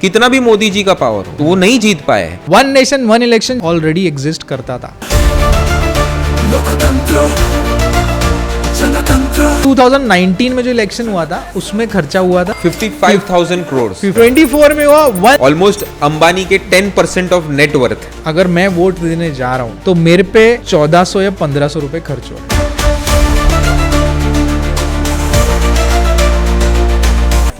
कितना भी मोदी जी का पावर हो तो वो नहीं जीत पाए हैं। One nation one election already exist करता था। 2019 में जो इलेक्शन हुआ था उसमें खर्चा हुआ था 55,000 करोड़। 24 में हुआ ऑलमोस्ट अंबानी के 10% ऑफ नेटवर्थ। अगर मैं वोट देने जा रहा हूँ तो मेरे पे 1400 या 1500 रुपए खर्च हो।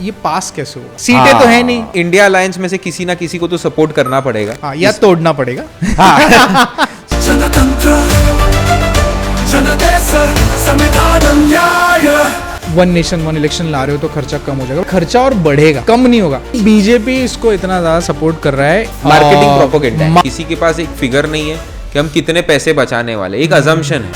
ये पास कैसे हुआ? सीटें तो है नहीं। इंडिया अलायंस में से किसी ना किसी को तो सपोर्ट करना पड़ेगा। या तोड़ना पड़ेगा। वन नेशन वन इलेक्शन ला रहे हो तो खर्चा कम हो जाएगा, खर्चा और बढ़ेगा, कम नहीं होगा। बीजेपी इसको इतना ज्यादा सपोर्ट कर रहा है, मार्केटिंग प्रोपेगेंडा है। किसी के पास एक फिगर नहीं है कि हम कितने पैसे बचाने वाले, एक अजम्पशन है।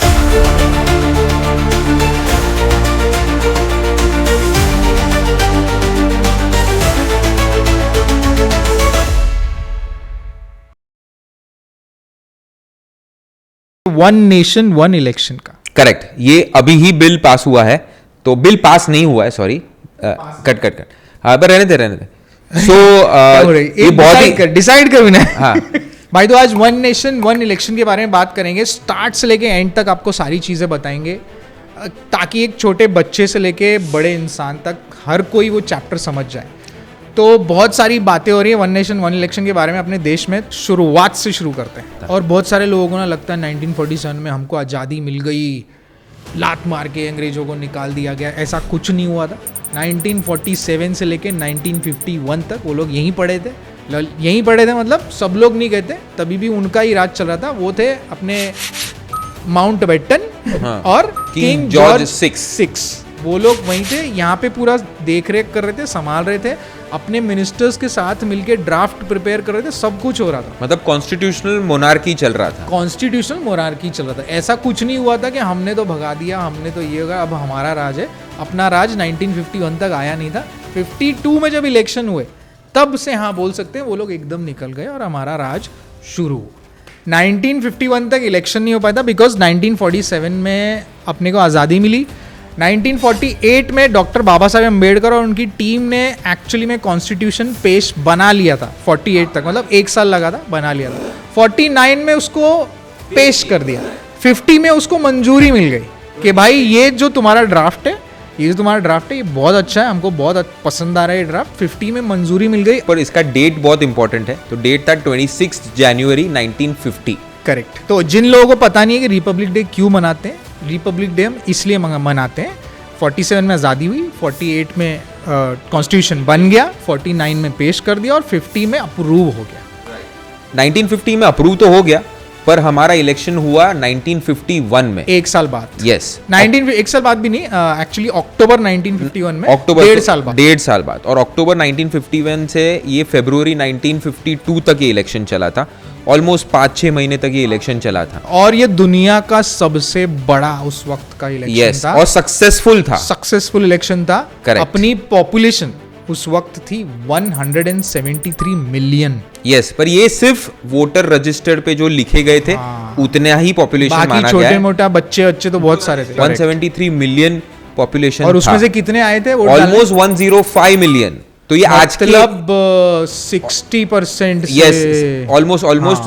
वन नेशन वन इलेक्शन का करेक्ट। ये अभी ही बिल पास हुआ है, तो बिल पास नहीं हुआ है, सॉरी, कट हाँ, पर रहने दे। सो ये बहुत ही डिसाइड कर ना। हाँ भाई, तो आज वन नेशन वन इलेक्शन के बारे में बात करेंगे। स्टार्ट से लेके एंड तक आपको सारी चीजें बताएंगे, ताकि एक छोटे बच्चे से लेके बड़े इंसान तक हर कोई वो चैप्टर समझ जाए। तो बहुत सारी बातें हो रही है वन नेशन वन इलेक्शन के बारे में अपने देश में। शुरुआत से शुरू करते हैं। और बहुत सारे लोगों को ना लगता है 1947 में हमको आज़ादी मिल गई, लात मार के अंग्रेजों को निकाल दिया गया। ऐसा कुछ नहीं हुआ था। 1947 से लेके 1951 तक वो लोग यहीं पड़े थे, मतलब सब लोग नहीं कहते, तभी भी उनका ही राज चल रहा था। वो थे अपने माउंट बेटन और किंग जॉर्ज 6। वो लोग वहीं थे, यहाँ पे पूरा देख रेख कर रहे थे, संभाल रहे थे, अपने मिनिस्टर्स के साथ मिलके ड्राफ्ट प्रिपेयर कर रहे थे, सब कुछ हो रहा था। मतलब कॉन्स्टिट्यूशनल मोनार्की चल रहा था। कॉन्स्टिट्यूशनल मोनार्की चल रहा था। ऐसा कुछ नहीं हुआ था कि हमने तो भगा दिया, हमने तो ये होगा, अब हमारा राज है। अपना राज 1951 तक आया नहीं था। 52 में जब इलेक्शन हुए तब से हाँ बोल सकते हैं वो लोग एकदम निकल गए और हमारा राज शुरू हुआ। 1951 तक इलेक्शन नहीं हो पाया था बिकॉज 1947 में अपने को आज़ादी मिली। 1948 में डॉक्टर बाबा साहेब अम्बेडकर और उनकी टीम ने एक्चुअली में कॉन्स्टिट्यूशन पेश बना लिया था। 48 तक, मतलब 1 साल लगा था, बना लिया था। 49 में उसको पेश कर दिया। 50 में उसको मंजूरी मिल गई कि भाई ये जो तुम्हारा ड्राफ्ट है, ये बहुत अच्छा है, हमको बहुत पसंद आ रहा है ये ड्राफ्ट। 50 में मंजूरी मिल गई। पर इसका डेट बहुत इंपॉर्टेंट है, तो डेट था 26 जनवरी 1950। करेक्ट। तो जिन लोगों को पता नहीं है कि रिपब्लिक डे क्यों मनाते हैं, रिपब्लिक डे हम इसलिए मनाते हैं। 47 में आज़ादी हुई, 48 में कॉन्स्टिट्यूशन बन गया, 49 में पेश कर दिया और 50 में अप्रूव हो गया। 1950 में अप्रूव तो हो गया, पर हमारा इलेक्शन हुआ 1951 में, 1 साल बाद। यस, 1 साल बाद भी नहीं, एक्चुअली अक्टूबर 1951 में, अक्टूबर 1.5 साल बाद। और अक्टूबर 1951 से ये फरवरी 1952 तक ये इलेक्शन चला था। ऑलमोस्ट 5-6 महीने तक ये इलेक्शन चला था। और ये दुनिया का सबसे बड़ा उस वक्त का इलेक्शन था। और सक्सेसफुल इलेक्शन था। Correct. अपनी पॉपुलेशन उस वक्त थी 173 मिलियन। यस, पर ये सिर्फ वोटर रजिस्टर्ड पे जो लिखे गए थे उतना ही पॉपुलेशन माना गया है। छोटे मोटा बच्चे तो बहुत सारे थे। 173 मिलियन पॉपुलेशन। और उसमें से कितने आए थे? Almost 105 million. तो ये आज के मतलब 60% यस, ऑलमोस्ट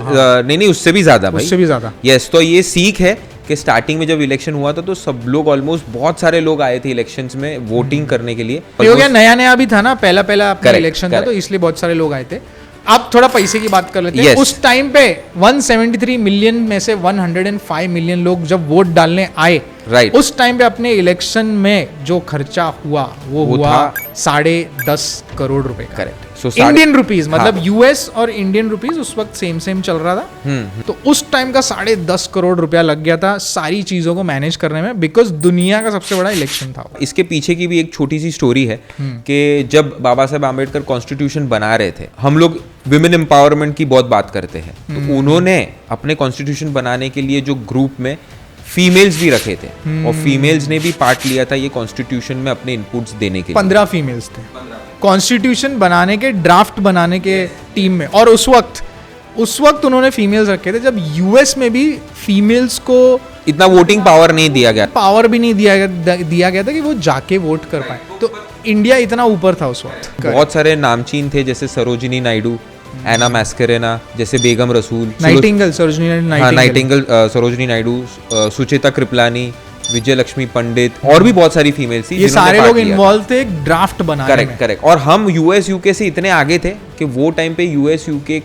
नहीं, उससे भी ज्यादा भाई, उससे भी ज्यादा। यस, तो ये सीख है कि स्टार्टिंग में जब इलेक्शन हुआ था तो सब लोग ऑलमोस्ट बहुत सारे लोग आए थे इलेक्शंस में वोटिंग करने के लिए। हो गया, नया भी था ना, पहला इलेक्शन था, तो इसलिए बहुत सारे लोग आए थे। अब थोड़ा पैसे की बात कर लेते हैं। उस टाइम पे 173 मिलियन में से 105 मिलियन लोग जब वोट डालने आए, राइट, उस टाइम पे अपने इलेक्शन में जो खर्चा हुआ वो हुआ 10.5 करोड़ रुपए। करेक्ट। इंडियन रुपीज, मतलब यूएस और इंडियन रुपीज उस वक्त सेम चल रहा था। तो उस टाइम का 10.5 करोड़ रुपया लग गया था सारी चीजों को मैनेज करने में, बिकॉज दुनिया का सबसे बड़ा इलेक्शन था। इसके पीछे की भी एक छोटी सी स्टोरी है कि जब बाबा साहेब आम्बेडकर कॉन्स्टिट्यूशन बना रहे थे, हम लोग विमेन एम्पावरमेंट की बहुत बात करते हैं, तो उन्होंने अपने कॉन्स्टिट्यूशन बनाने के लिए जो ग्रुप में फीमेल्स भी रखे थे और फीमेल्स ने भी पार्ट लिया था ये कॉन्स्टिट्यूशन में अपने इनपुट्स देने के लिए। 15 फीमेल्स थे कॉन्स्टिट्यूशन बनाने के, ड्राफ्ट बनाने के टीम में। और उस वक्त उन्होंने फीमेल्स रखे थे जब यूएस में भी फीमेल्स को इतना वोटिंग पावर नहीं दिया गया, पावर भी नहीं दिया गया था कि वो जाके वोट कर पाए। तो इंडिया इतना ऊपर था उस वक्त। बहुत सारे नामचीन थे जैसे सरोजिनी नायडू, एना मैस्करेना, जैसे बेगम रसूल, नाइटिंगेल, सरोजिनी नाइटिंगल, सरोजिनी नायडू, सुचेता कृपलानी, विजय लक्ष्मी पंडित, और भी बहुत सारी फीमेल्स थी। ये सारे लोग इन्वॉल्व थे एक ड्राफ्ट बनाने में। करेक्ट। और हम यूएस यूके से इतने आगे थे कि वो टाइम पे यूएस यूके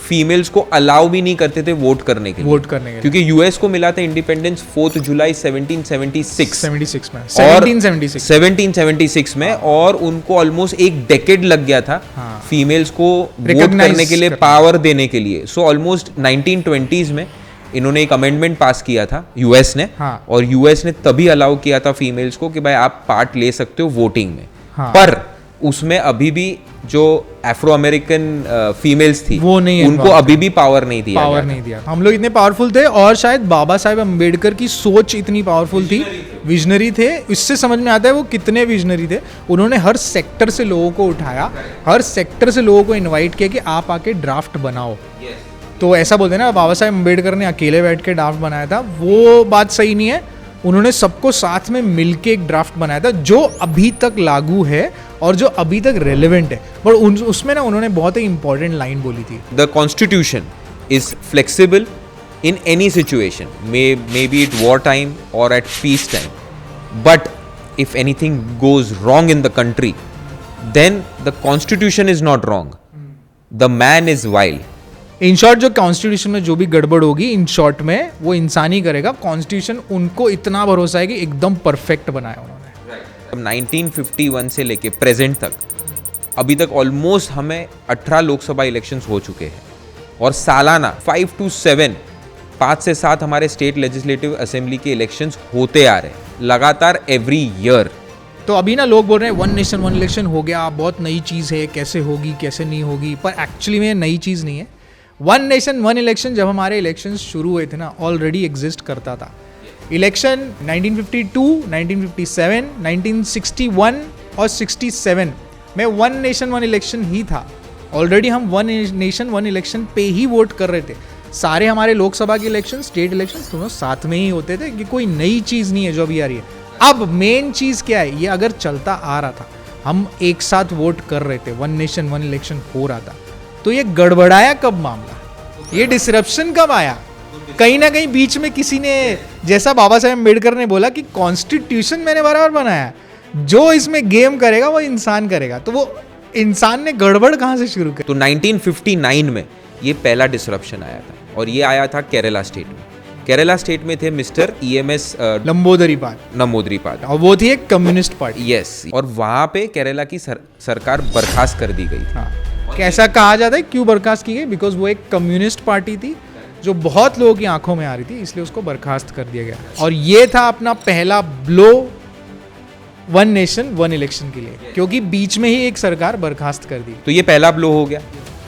फीमेल्स को अलाउ भी नहीं करते थे वोट करने के लिए, क्योंकि यूएस को मिला था इंडिपेंडेंस 4 जुलाई 1776 में, 1776 में, और उनको ऑलमोस्ट एक डेकेड लग गया था फीमेल्स को वोट करने के लिए, पावर देने के लिए। सो ऑलमोस्ट 1920s में इन्होंने एक अमेंडमेंट पास किया था यूएस ने, और यूएस ने तभी अलाउ किया था फीमेल्स को कि भाई आप पार्ट ले सकते हो वोटिंग में। पर उसमें अभी भी जो अफ्रो अमेरिकन फीमेल्स थी वो नहीं, उनको अभी भी पावर नहीं दिया। हम लोग इतने पावरफुल थे, और शायद बाबा साहेब अम्बेडकर की सोच इतनी पावरफुल थी, विजनरी थे। इससे समझ में आता है वो कितने विजनरी थे। उन्होंने हर सेक्टर से लोगों को उठाया, हर सेक्टर से लोगों को इन्वाइट किया कि आप आके ड्राफ्ट बनाओ। तो ऐसा बोलते हैं ना, बाबा साहेब अम्बेडकर ने अकेले बैठ के ड्राफ्ट बनाया था, वो बात सही नहीं है। उन्होंने सबको साथ में मिलके एक ड्राफ्ट बनाया था जो अभी तक लागू है और जो अभी तक रेलेवेंट है। पर उसमें ना उन्होंने बहुत ही इंपॉर्टेंट लाइन बोली थी, the constitution is flexible in any situation, may be it war time और at peace time, but if anything goes wrong in the country then the constitution is not wrong, the man is wild. In short जो constitution में जो भी गड़बड़ होगी, in short में वो इंसान ही करेगा। कॉन्स्टिट्यूशन उनको इतना भरोसा है कि एकदम परफेक्ट बनाया उन्होंने। 1951 से लेके प्रेजेंट तक अभी तक ऑलमोस्ट हमें 18 लोकसभा इलेक्शंस हो चुके हैं, और सालाना 5 से 7 हमारे स्टेट लेजिस्लेटिव असेंबली के इलेक्शंस होते आ रहे हैं लगातार एवरी ईयर। तो अभी ना लोग बोल रहे हैं वन नेशन वन इलेक्शन हो गया, बहुत नई चीज़ है, कैसे होगी कैसे नहीं होगी, पर एक्चुअली में नई चीज़ नहीं है। वन नेशन वन इलेक्शन जब हमारे इलेक्शन शुरू हुए थे ना, ऑलरेडी एग्जिस्ट करता था। इलेक्शन 1952, 1957, 1961 और 67 में वन नेशन वन इलेक्शन ही था। ऑलरेडी हम वन नेशन वन इलेक्शन पे ही वोट कर रहे थे। सारे हमारे लोकसभा के इलेक्शन, स्टेट इलेक्शन दोनों साथ में ही होते थे, कि कोई नई चीज़ नहीं है जो अभी आ रही है। अब मेन चीज़ क्या है, ये अगर चलता आ रहा था, हम एक साथ वोट कर रहे थे, वन नेशन वन इलेक्शन हो रहा था, तो ये गड़बड़ाया कब मामला, ये डिसरप्शन कब आया? कहीं ना कहीं बीच में किसी ने, जैसा बाबा साहेब अम्बेडकर ने बोला कि कॉन्स्टिट्यूशन मैंने बराबर बनाया, जो इसमें गेम करेगा वो इंसान करेगा, तो वो इंसान ने गड़बड़ कहाँ से शुरू की? तो 1959 में ये पहला डिसरप्शन आया था, और ये आया था केरला स्टेट में। केरला स्टेट में थे मिस्टर EMS नंबूदरी-पाल, और वो थी एक कम्युनिस्ट पार्टी। यस, और वहाँ पे केरला की सरकार बर्खास्त कर दी गई। हाँ, कैसा कहा जाता है, क्यों बर्खास्त की गई? बिकॉज वो एक कम्युनिस्ट पार्टी थी जो बहुत लोगों की आंखों में आ रही थी, इसलिए उसको बर्खास्त कर दिया गया। और ये था अपना पहला blow one nation one election के लिए, क्योंकि बीच में ही एक सरकार बर्खास्त कर दी। तो ये पहला ब्लो हो गया।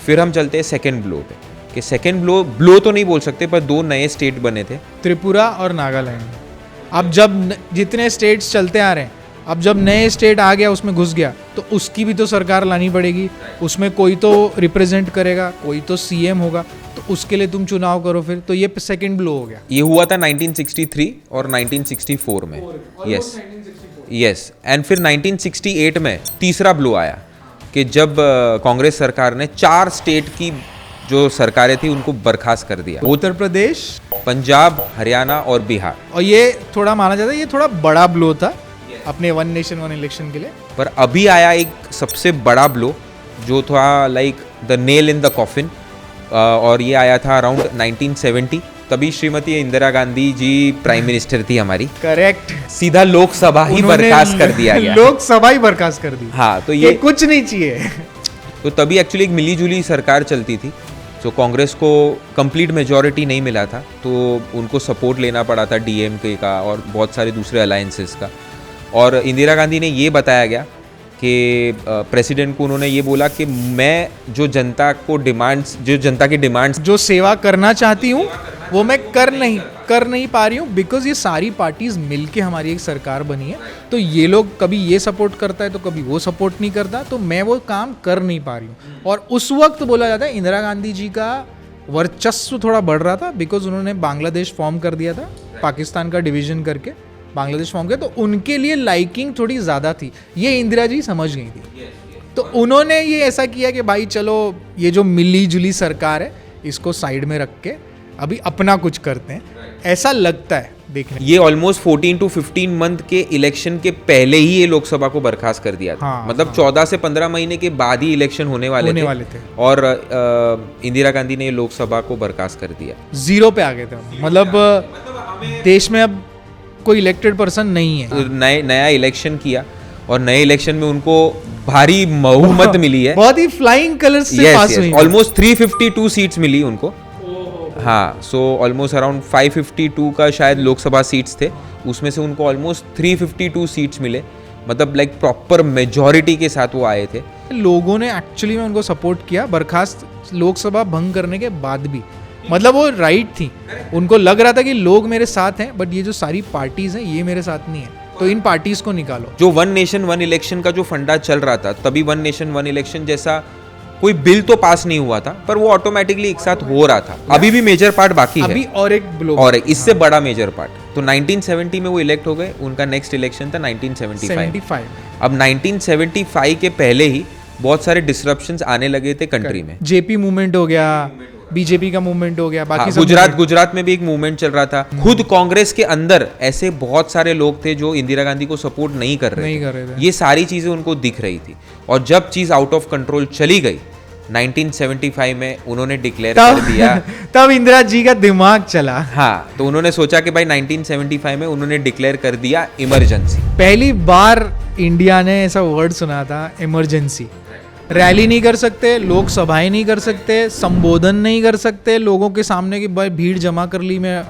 फिर हम चलते हैं सेकेंड ब्लो पे, कि सेकेंड ब्लो तो नहीं बोल सकते, पर 2 नए स्टेट बने थे, त्रिपुरा और नागालैंड। अब जब जितने स्टेट्स चलते आ रहे हैं, अब जब नए स्टेट आ गया, उसमें घुस गया, तो उसकी भी तो सरकार लानी पड़ेगी, उसमें कोई तो रिप्रेजेंट करेगा, कोई तो CM होगा, तो उसके लिए तुम चुनाव करो फिर। तो ये सेकंड ब्लो हो गया। ये हुआ था 1963 और 1964 में। यस, एंड फिर 1968 में तीसरा ब्लो आया, कि जब कांग्रेस सरकार ने 4 स्टेट की जो सरकारें थी उनको बर्खास्त कर दिया, उत्तर प्रदेश, पंजाब, हरियाणा और बिहार। और ये थोड़ा माना जाता है ये थोड़ा बड़ा ब्लो था अपने वन नेशन वन इलेक्शन के लिए। पर अभी आया एक सबसे बड़ा ब्लो, जो था like the nail in the coffin, और ये आया था अराउंड 1970। तभी श्रीमती इंदिरा गांधी जी प्राइम मिनिस्टर थी हमारी। करेक्ट। सीधा लोकसभा ही बर्खास्त कर दिया गया। लोकसभा ही बर्खास्त कर दी। हाँ, तो ये कुछ नहीं चाहिए। तो तभी एक्चुअली एक मिली जुली सरकार चलती थी, तो कांग्रेस को कंप्लीट मेजॉरिटी नहीं मिला था, तो उनको सपोर्ट लेना पड़ा था DMK का और बहुत सारे दूसरे अलायंसेस का। और इंदिरा गांधी ने ये बताया गया कि प्रेसिडेंट को उन्होंने ये बोला कि मैं जो जनता की डिमांड्स, जो सेवा करना चाहती हूँ वो मैं कर नहीं पा रही हूँ, बिकॉज ये सारी पार्टीज मिलके हमारी एक सरकार बनी है, तो ये लोग कभी ये सपोर्ट करता है तो कभी वो सपोर्ट नहीं करता, तो मैं वो काम कर नहीं पा रही हूँ। और उस वक्त बोला जाता है इंदिरा गांधी जी का वर्चस्व थोड़ा बढ़ रहा था, बिकॉज उन्होंने बांग्लादेश फॉर्म कर दिया था पाकिस्तान का डिवीजन करके, बांग्लादेश फॉर्म किया, तो उनके लिए लाइकिंग थोड़ी ज़्यादा थी, ये इंदिरा जी समझ गई थी। तो उन्होंने ये ऐसा किया कि भाई चलो ये जो मिली जुली सरकार है इसको साइड में रख के अभी अपना कुछ करते हैं, ऐसा लगता है देखने में। ये ऑलमोस्ट 14 to 15 मंथ के इलेक्शन के पहले ही ये लोकसभा को बर्खास्त कर दिया था। हाँ, मतलब 14 से 15 महीने के बाद ही इलेक्शन होने वाले थे और इंदिरा गांधी ने लोकसभा को बर्खास्त कर दिया। 0 पे आ गए थे, मतलब देश में अब कोई इलेक्टेड पर्सन नहीं है। नया इलेक्शन किया और नए इलेक्शन में उनको भारी बहुमत मिली है, बहुत ही फ्लाइंग कलर्स से पास हुई, ऑलमोस्ट 352 सीट्स मिली उनको। हाँ, सो ऑलमोस्ट अराउंड 552 का शायद लोकसभा सीट्स थे, उसमें से उनको ऑलमोस्ट 352 सीट्स मिले, मतलब लाइक प्रॉपर मेजॉरिटी के साथ वो आए थे। लोगों ने एक्चुअली में उनको सपोर्ट किया बर्खास्त लोकसभा भंग करने के बाद भी, मतलब वो राइट थी, उनको लग रहा था कि लोग मेरे साथ हैं, बट ये जो सारी पार्टीज हैं ये मेरे साथ नहीं है, तो इन पार्टीज को निकालो। जो वन नेशन वन इलेक्शन का जो फंडा चल रहा था, तभी वन नेशन वन इलेक्शन जैसा कोई बिल तो पास नहीं हुआ था, पर वो ऑटोमेटिकली एक साथ हो रहा था। अभी भी मेजर पार्ट बाकी है, अभी और एक ब्लॉक और इससे बड़ा मेजर पार्ट। तो 1970 में वो इलेक्ट हो गए, उनका नेक्स्ट इलेक्शन था 1975। अब 1975 के पहले ही बहुत सारे डिसरप्शंस आने लगे थे कंट्री में। जेपी मूवमेंट हो गया, बीजेपी का मूवमेंट हो गया, बाकी गुजरात में भी एक मूवमेंट चल रहा था। खुद कांग्रेस के अंदर ऐसे बहुत सारे लोग थे जो इंदिरा गांधी को सपोर्ट नहीं कर रहे थे। ये सारी चीजें उनको दिख रही थी, और जब चीज आउट ऑफ कंट्रोल चली गई 1975 में उन्होंने डिक्लेयर कर दिया। तब इंदिरा जी का दिमाग चला। हाँ, तो उन्होंने सोचा कि भाई 1975 में उन्होंने डिक्लेयर कर दिया इमरजेंसी। पहली बार इंडिया ने ऐसा वर्ड सुना था, इमरजेंसी। रैली नहीं कर सकते, लोकसभाएं नहीं कर सकते, संबोधन नहीं कर सकते लोगों के सामने कि भाई भीड़ जमा कर ली, मैं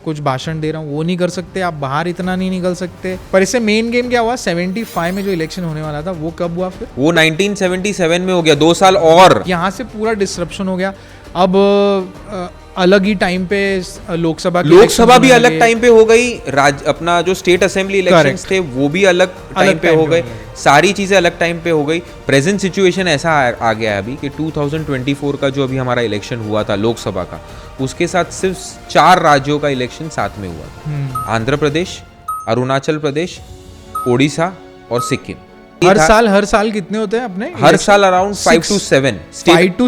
कुछ भाषण दे रहा हूँ, वो नहीं कर सकते, आप बाहर इतना नहीं निकल सकते। पर इससे मेन गेम क्या हुआ, 75 में जो इलेक्शन होने वाला था वो कब हुआ फिर? वो 1977 में हो गया, 2 साल और। यहाँ से पूरा डिस्ट्रप्शन हो गया। अब अलग ही टाइम पे लोकसभा भी अलग टाइम पे हो गई, अपना जो स्टेट असेंबली इलेक्शंस थे वो भी अलग टाइम पे हो गए, सारी चीजें अलग टाइम पे हो गई। प्रेजेंट सिचुएशन ऐसा आ गया है अभी कि 2024 का जो अभी हमारा इलेक्शन हुआ था लोकसभा का, उसके साथ सिर्फ 4 राज्यों का इलेक्शन साथ में हुआ था। आंध्र प्रदेश, अरुणाचल प्रदेश, ओडिशा और सिक्किम। हर साल कितने होते हैं अपने? हर साल around 5 to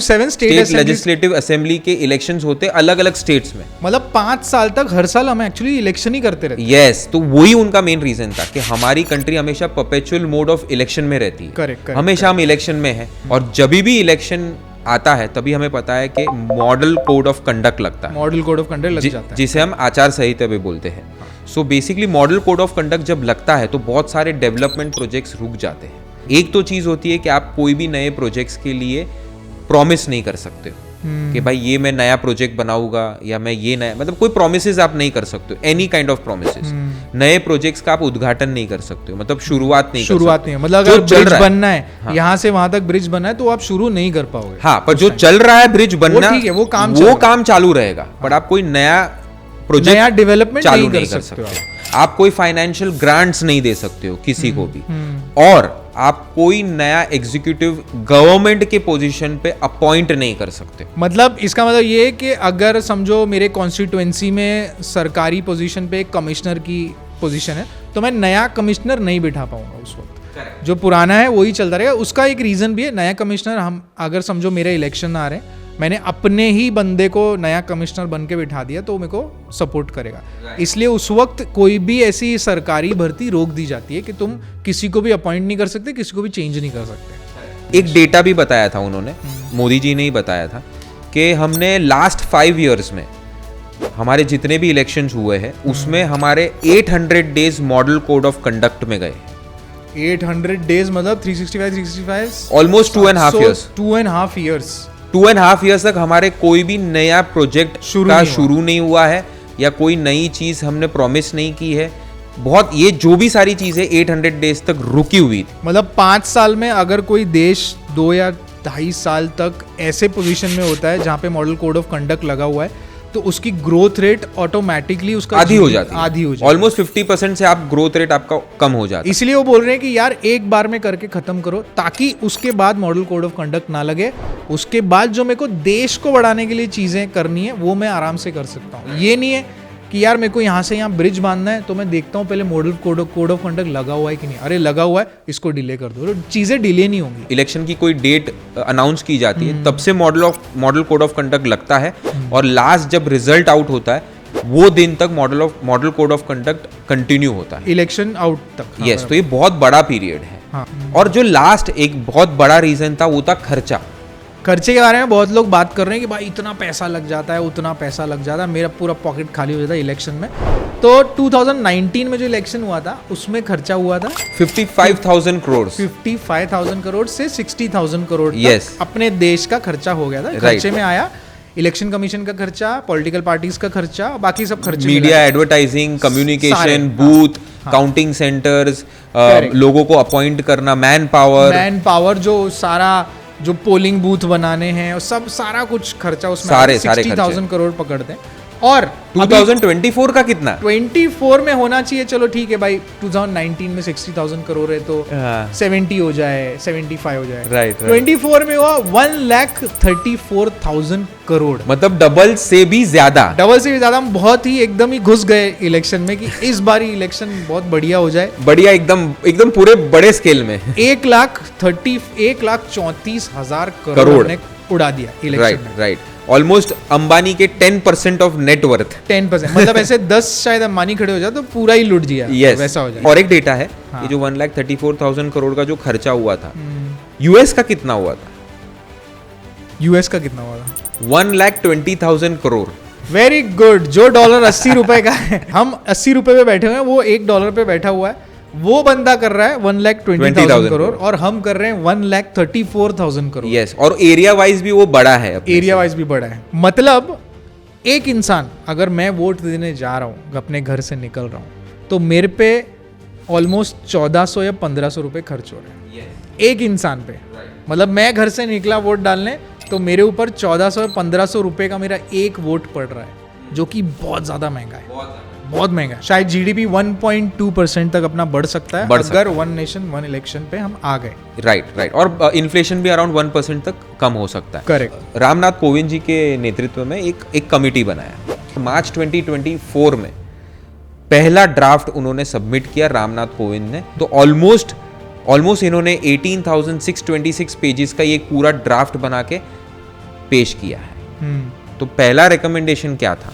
7 state legislative assembly के इलेक्शंस होते अलग अलग स्टेट्स में। मतलब 5 साल तक हर साल हम एक्चुअली इलेक्शन ही करते रहते हैं। यस, तो वही उनका मेन रीजन था कि हमारी कंट्री हमेशा परपेचुअल मोड ऑफ इलेक्शन में रहती है। करेक्ट, हमेशा हम इलेक्शन में है, और जब भी इलेक्शन आता है तभी हमें पता है कि मॉडल कोड ऑफ कंडक्ट लगता है, मॉडल कोड ऑफ कंडक्ट लग जाता है, जिसे हम आचार संहिता भी बोलते हैं। So basically model code of conduct जब लगता है तो बहुत सारे डेवलपमेंट प्रोजेक्ट्स रुक जाते हैं। एक तो चीज होती है कि आप कोई भी नए प्रोजेक्ट्स के लिए प्रॉमिस नहीं कर सकते हो कि भाई ये मैं नया प्रोजेक्ट बनाऊंगा, या मैं ये नया, मतलब कोई प्रोमिसेस आप नहीं कर सकते हो, एनी काइंड ऑफ प्रोमिसेस। नए प्रोजेक्ट्स का आप उद्घाटन नहीं कर सकते हो, मतलब शुरुआत नहीं, मतलब अगर ब्रिज बनना है, यहाँ से वहां तक ब्रिज बनना है तो आप शुरू नहीं कर पाओगे। हाँ, पर जो चल रहा है ब्रिज बनना, वो काम चालू रहेगा, पर आप कोई नया प्रोजेक्ट, नया डेवलपमेंट चालू नहीं कर सकते हो। आप कोई फाइनेंशियल ग्रांट्स नहीं दे सकते हो किसी को भी, और आप कोई नया एग्जीक्यूटिव गवर्नमेंट के पोजीशन पे अपॉइंट नहीं कर सकते। मतलब इसका मतलब ये है कि अगर समझो मेरे कॉन्स्टिट्यूएंसी में सरकारी पोजीशन पे एक कमिश्नर की पोजीशन है, तो मैं नया कमिश्नर नहीं बिठा पाऊंगा उस वक्त, जो पुराना है वही चलता रहेगा। उसका एक रीजन भी है, नया कमिश्नर, हम अगर समझो मेरे इलेक्शन आ रहे हैं, मैंने अपने ही बंदे को नया कमिश्नर बन के बिठा दिया तो मेरे को सपोर्ट करेगा, इसलिए उस वक्त कोई भी ऐसी सरकारी भर्ती रोक दी जाती है कि तुम किसी को भी अपॉइंट नहीं कर सकते, किसी को भी चेंज नहीं कर सकते। एक डेटा भी बताया था उन्होंने, मोदी जी ने ही बताया था कि हमने लास्ट 5 years में हमारे जितने भी इलेक्शंस हुए हैं उसमें हमारे 800 days model code of conduct में गए। 800 डेज मतलब 365 ऑलमोस्ट 2.5 years। 2.5 years 2.5 years तक हमारे कोई भी नया प्रोजेक्ट शुरू नहीं हुआ है, या कोई नई चीज हमने प्रॉमिस नहीं की है। बहुत, ये जो भी सारी चीजें 800 डेज तक रुकी हुई थी। मतलब 5 साल में अगर कोई देश 2 या 2.5 साल तक ऐसे पोजीशन में होता है जहाँ पे मॉडल कोड ऑफ कंडक्ट लगा हुआ है, तो उसकी ग्रोथ रेट ऑटोमेटिकली उसका आधी हो जाती है। ऑलमोस्ट 50% से आप ग्रोथ रेट आपका कम हो जाता है। इसलिए वो बोल रहे हैं कि यार एक बार में करके खत्म करो, ताकि उसके बाद मॉडल कोड ऑफ कंडक्ट ना लगे, उसके बाद जो मेरे को देश को बढ़ाने के लिए चीजें करनी है वो मैं आराम से कर सकता हूँ। ये नहीं है कि यार मेरे को यहाँ से यहाँ ब्रिज बांधना है, तो मैं देखता हूँ पहले मॉडल कोड ऑफ कंडक्ट लगा हुआ है कि नहीं, अरे लगा हुआ है, इसको डिले कर दो, तो चीज़ें डिले नहीं होंगी। इलेक्शन की कोई डेट अनाउंस की जाती है तब से मॉडल कोड ऑफ कंडक्ट लगता है, और लास्ट जब रिजल्ट आउट होता है वो दिन तक model code of conduct continue होता है, इलेक्शन आउट तक। यस। तो ये बहुत बड़ा पीरियड है। हाँ। और जो लास्ट एक बहुत बड़ा रीजन था वो था खर्चा। खर्चे के बारे में बहुत लोग बात कर रहे हैं कि भाई इतना पैसा लग जाता है, उतना पैसा लग जाता है, मेरा पूरा पॉकेट खाली हो जाता है इलेक्शन में। तो 2019 में जो इलेक्शन हुआ था उसमें खर्चा हुआ था 55,000 करोड़ 55,000 करोड़ से 60,000 करोड़ Yes. अपने देश का खर्चा हो गया था। खर्चे में आया इलेक्शन कमीशन का खर्चा, पॉलिटिकल पार्टीज का खर्चा, बाकी सब खर्चे, media, advertising, communication, booth, counting centres, लोगों को अपॉइंट करना, मैन पावर, जो सारा जो पोलिंग बूथ बनाने हैं और सब सारा कुछ खर्चा उसमें सारे 60,000 करोड़ पकड़ते हैं। और 2024 का कितना? 24 में होना चाहिए, चलो ठीक है भाई, 2019 में 60,000 करोड़ है तो 70 हो जाए, 75 हो जाए, राइट। 24 में हुआ 1,34,000 करोड़, मतलब डबल से भी ज्यादा। हम बहुत ही एकदम ही घुस गए इलेक्शन में कि इस बारी इलेक्शन बहुत बढ़िया हो जाए, बढ़िया, एकदम पूरे बड़े स्केल में 1,34,000 करोड़ ने उड़ा दिया इलेक्शन में। राइट। ऑलमोस्ट अंबानी के 10% ऑफ नेटवर्थ, 10%, मतलब ऐसे 10 शायद अंबानी खड़े हो जाए तो पूरा ही लूट दिया। yes. वैसा हो जाए। और एक डेटा है, हाँ। ये जो 1,34,000 करोड़ का जो खर्चा हुआ था, यूएस का कितना हुआ था? यूएस का कितना हुआ था? 1,20,000 करोड़। Very good. जो डॉलर 80 रुपए का है, हम 80 रुपए पे बैठे हुए हैं, वो $1 पे बैठा हुआ है, वो बंदा कर रहा है 1,20,000 करोड़ और हम कर रहे हैं 1,34,000 करोड़। यस। और एरिया वाइज भी वो बड़ा है, एरिया वाइज भी बड़ा है। मतलब एक इंसान, अगर मैं वोट देने जा रहा हूँ, अपने घर से निकल रहा हूँ, तो मेरे पे ऑलमोस्ट 1,400 या 1,500 रुपए खर्च हो रहे हैं एक इंसान पे। मतलब मैं घर से निकला वोट डालने, तो मेरे ऊपर 1,400 या 1,500 रुपए का मेरा एक वोट पड़ रहा है, जो कि बहुत ज्यादा महंगा है, बहुत महंगा। शायद जीडीपी 1.2% तक अपना बढ़ सकता है अगर वन नेशन वन इलेक्शन पे हम आ गए। राइट। और इन्फ्लेशन भी अराउंड 1% तक कम हो सकता है। करेक्ट। रामनाथ कोविंद जी के नेतृत्व में एक कमिटी बनाया, मार्च 2024 में पहला ड्राफ्ट उन्होंने सबमिट किया रामनाथ कोविंद ने। तो ऑलमोस्ट इन्होंने 18,626 पेजेस का एक पूरा ड्राफ्ट बना के पेश किया है। तो पहला रिकमेंडेशन क्या था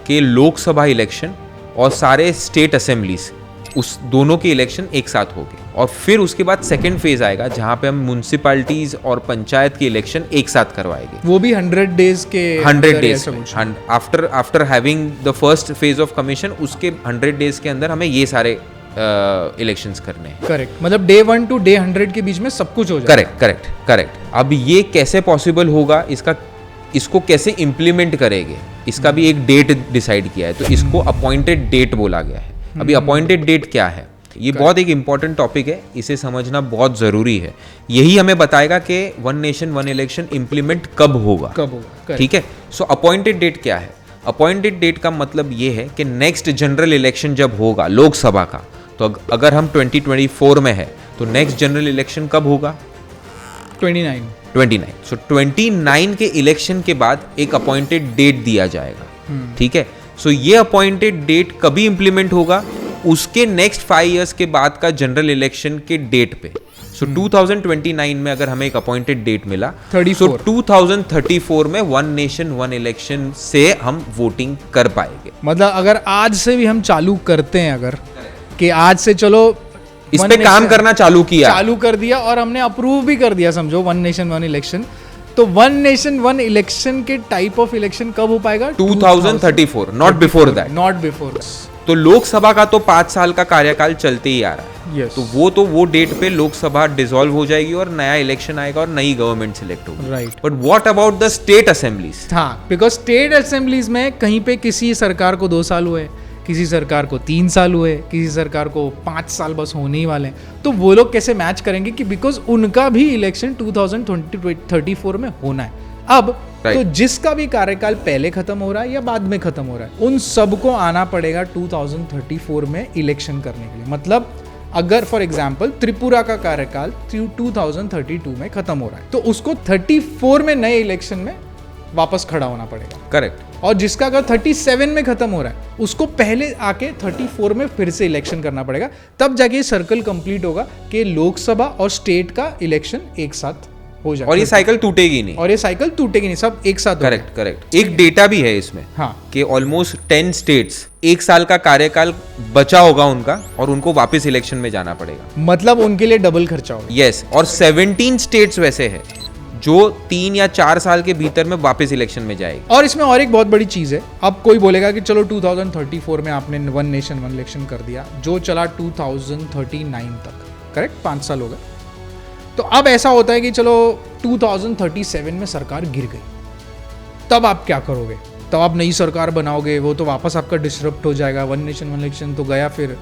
कि लोकसभा इलेक्शन और सारे स्टेट असेंबलीज, उस दोनों के इलेक्शन एक साथ होंगे, और फिर उसके बाद सेकंड फेज आएगा जहां पे हम म्युनिसिपैलिटीज और पंचायत के इलेक्शन एक साथ करवाएंगे, वो भी 100 डेज के 100 days after having the first phase of commission, उसके 100 डेज के अंदर हमें ये सारे इलेक्शंस करने हैं। करेक्ट। मतलब डे 1 to डे 100 के बीच में सब कुछ हो जाएगा। करेक्ट। अब ये कैसे पॉसिबल होगा, इसको कैसे इम्प्लीमेंट करेंगे, इसका भी एक डेट डिसाइड किया है। तो इसको अपॉइंटेड डेट बोला गया है। अभी अपॉइंटेड डेट क्या है, ये बहुत एक इंपॉर्टेंट टॉपिक है, इसे समझना बहुत जरूरी है। यही हमें बताएगा कि one nation one election implement कब होगा। ठीक है। सो अपॉइंटेड डेट क्या है? अपॉइंटेड डेट का मतलब ये है कि नेक्स्ट जनरल इलेक्शन जब होगा लोकसभा का, तो अगर हम 2024 में है तो नेक्स्ट जनरल इलेक्शन कब होगा? 29। सो 29 के इलेक्शन के बाद एक अपॉइंटेड डेट दिया जाएगा। ठीक है। सो ये अपॉइंटेड डेट कभी इंप्लीमेंट होगा? उसके नेक्स्ट 5 इयर्स के बाद का जनरल इलेक्शन के डेट पे। सो 2029 में अगर हमें एक अपॉइंटेड डेट मिला, सो 2034 में वन नेशन वन इलेक्शन से हम वोटिंग कर पाएंगे। मतलब अगर आज से भी हम चालू करते हैं, अगर कि आज से चलो इस पे काम करना चालू कर दिया और हमने अप्रूव भी कर दिया, समझो वन नेशन वन इलेक्शन, तो वन नेशन वन इलेक्शन के टाइप ऑफ इलेक्शन कब हो पाएगा? 2034, नॉट बिफोर दैट। तो लोकसभा का तो 5 साल का कार्यकाल चलते ही आ रहा है। yes. तो वो डेट पे लोकसभा डिसॉल्व हो जाएगी और नया इलेक्शन आएगा और नई गवर्नमेंट सिलेक्ट होगी। Right. But what about the state assemblies? हाँ, बिकॉज स्टेट असेंबलीज में कहीं पे किसी सरकार को 2 साल हुए, किसी सरकार को 3 साल हुए, किसी सरकार को 5 साल बस होने ही वाले हैं। तो वो लोग कैसे मैच करेंगे कि बिकॉज उनका भी इलेक्शन 2034 में होना है। अब तो जिसका भी कार्यकाल पहले खत्म हो रहा है या बाद में खत्म हो रहा है, उन सबको आना पड़ेगा 2034 में इलेक्शन करने के लिए। मतलब अगर फॉर एग्जाम्पल त्रिपुरा का कार्यकाल 2032 में खत्म हो रहा है, तो उसको 34 में नए इलेक्शन में वापस खड़ा होना पड़ेगा। करेक्ट। और जिसका अगर 37 में खत्म हो रहा है उसको पहले आके 34 में फिर से इलेक्शन करना पड़ेगा, तब जाके सर्कल कंप्लीट होगा कि लोकसभा और स्टेट का इलेक्शन एक साथ हो जाए। और ये साइकिल टूटेगी नहीं। और ये साइकिल टूटेगी नहीं, सब एक साथ। Correct correct. एक डेटा भी है इसमें, हाँ, कि ऑलमोस्ट 10 स्टेट्स एक साल का कार्यकाल बचा होगा उनका और उनको वापस इलेक्शन में जाना पड़ेगा। मतलब उनके लिए डबल खर्चा होगा। यस, और 17 स्टेट्स वैसे है जो 3 या 4 साल के भीतर में वापस इलेक्शन में जाएगी। और इसमें और एक बहुत बड़ी चीज है, अब कोई बोलेगा कि चलो 2034 में आपने वन नेशन वन इलेक्शन कर दिया, जो चला 2039 तक, करेक्ट, 5 साल हो गए। तो अब ऐसा होता है कि चलो 2037 में सरकार गिर गई, तब आप क्या करोगे? तब आप नई सरकार बनाओगे, वो तो वापस आपका डिसरप्ट हो जाएगा, वन नेशन वन इलेक्शन तो गया। फिर